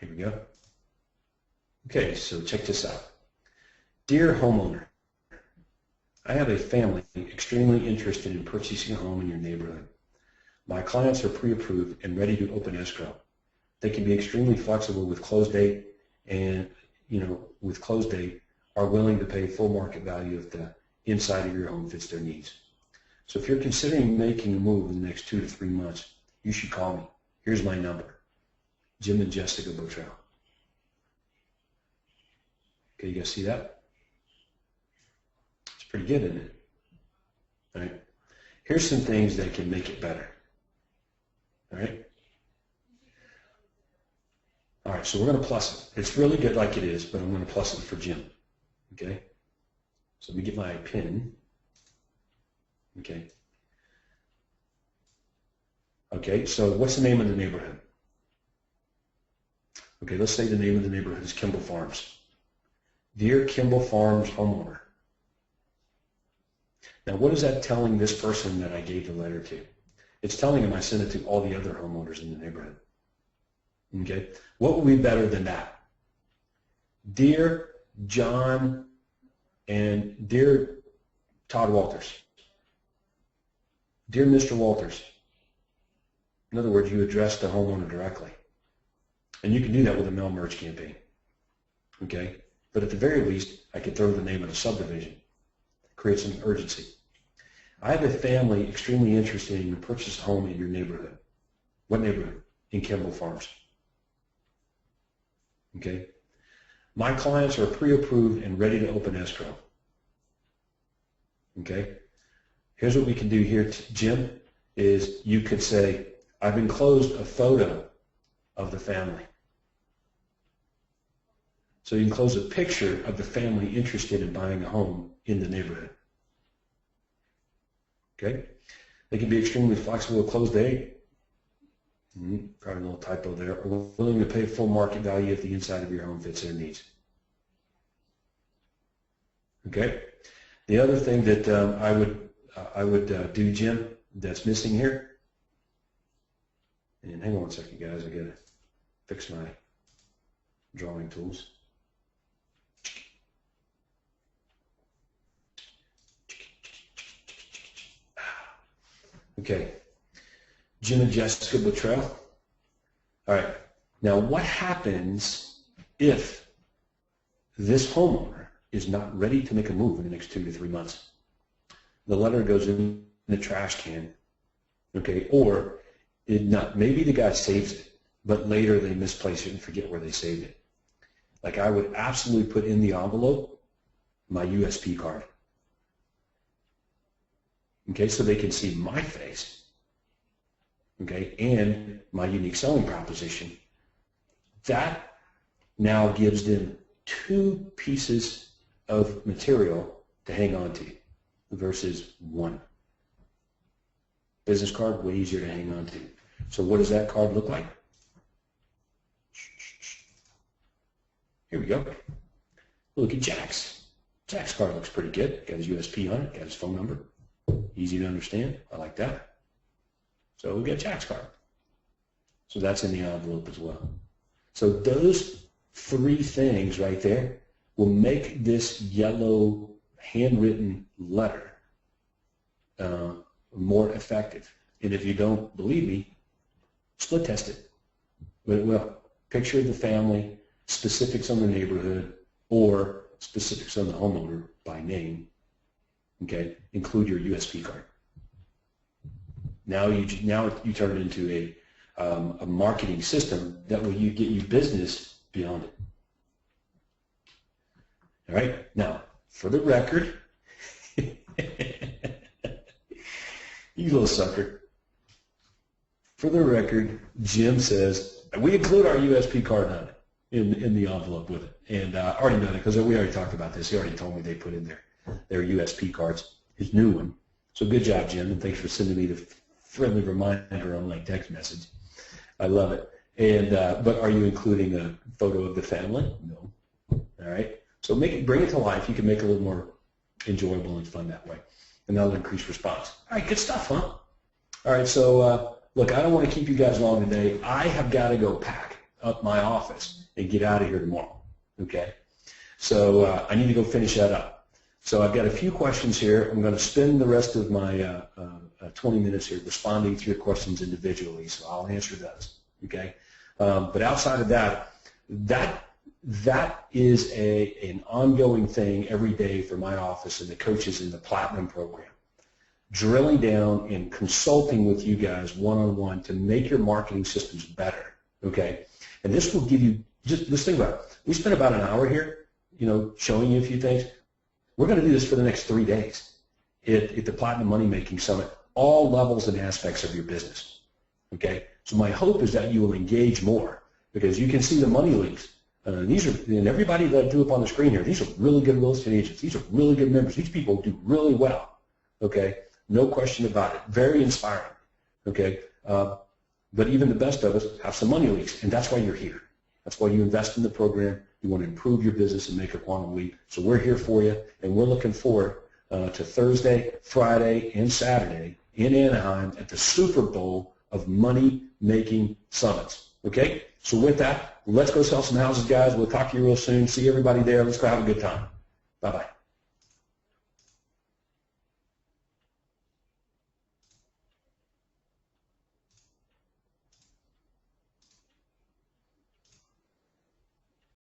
Here we go. Okay, so check this out. Dear homeowner, I have a family extremely interested in purchasing a home in your neighborhood. My clients are pre-approved and ready to open escrow. They can be extremely flexible with close date and, with close date, are willing to pay full market value if the inside of your home fits their needs. So if you're considering making a move in the next 2 to 3 months, you should call me. Here's my number, Jim and Jessica Botrell. Okay, you guys see that? It's pretty good, isn't it? All right. Here's some things that can make it better. All right. All right, so we're going to plus it. It's really good like it is, but I'm going to plus it for Jim. Okay. So let me get my pen. Okay. Okay, so what's the name of the neighborhood? Okay, let's say the name of the neighborhood is Kimball Farms. Dear Kimball Farms homeowner. Now, what is that telling this person that I gave the letter to? It's telling him I sent it to all the other homeowners in the neighborhood. Okay, what would be better than that? Dear John and dear Todd Walters. Dear Mr. Walters. In other words, you address the homeowner directly. And you can do that with a mail merge campaign. Okay? But at the very least, I could throw the name of the subdivision. Create some urgency. I have a family extremely interested in purchase a home in your neighborhood. What neighborhood? In Kimball Farms. Okay? My clients are pre-approved and ready to open escrow. Okay? Here's what we can do here, Jim, is you could say, I've enclosed a photo of the family. So you enclose a picture of the family interested in buying a home in the neighborhood. Okay? They can be extremely flexible with close date. Probably a little typo there. Are willing to pay full market value if the inside of your home fits their needs. Okay? The other thing that I would do, Jim, that's missing here, and hang on one second, guys. I gotta fix my drawing tools. Okay, Jim and Jessica Botrell. All right, now what happens if this homeowner is not ready to make a move in the next 2 to 3 months? The letter goes in the trash can, okay, or maybe the guy saves it, but later they misplace it and forget where they saved it. Like I would absolutely put in the envelope my USP card. Okay, so they can see my face, okay, and my unique selling proposition. That now gives them 2 pieces of material to hang on to versus 1. Business card, way easier to hang on to. So what does that card look like? Here we go. Look at Jack's. Jack's card looks pretty good. Got his USP on it, got his phone number. Easy to understand. I like that. So we got Jack's card. So that's in the envelope as well. So those 3 things right there will make this yellow handwritten letter more effective. And if you don't believe me, split test it. Well, picture of the family, specifics on the neighborhood, or specifics on the homeowner by name. Okay, include your USP card. Now you turn it into a marketing system that will get you business beyond it. All right. Now, for the record, you little sucker. For the record, Jim says we include our USP card on it in the envelope with it, and I already know that because we already talked about this. He already told me they put in their USP cards, his new one. So good job, Jim, and thanks for sending me the friendly reminder on my text message. I love it. And but are you including a photo of the family? No. All right. So bring it to life. You can make it a little more enjoyable and fun that way, and that'll increase response. All right, good stuff, huh? All right. So look, I don't want to keep you guys long today. I have got to go pack up my office and get out of here tomorrow. Okay. So I need to go finish that up. So I've got a few questions here. I'm going to spend the rest of my 20 minutes here responding to your questions individually, so I'll answer those. Okay. But outside of that, that is an ongoing thing every day for my office and the coaches in the Platinum program. Drilling down and consulting with you guys one-on-one to make your marketing systems better. Okay. And this will give you, just think about it. We spent about an hour here, showing you a few things. We're going to do this for the next 3 days at the Platinum Money Making Summit, all levels and aspects of your business. Okay? So my hope is that you will engage more, because you can see the money links. And everybody that I do up on the screen here, these are really good real estate agents. These are really good members. These people do really well. Okay? No question about it. Very inspiring. Okay? But even the best of us have some money leaks, and that's why you're here. That's why you invest in the program. You want to improve your business and make a quantum leap. So we're here for you, and we're looking forward to Thursday, Friday, and Saturday in Anaheim at the Super Bowl of money-making summits. Okay? So with that, let's go sell some houses, guys. We'll talk to you real soon. See everybody there. Let's go have a good time. Bye-bye.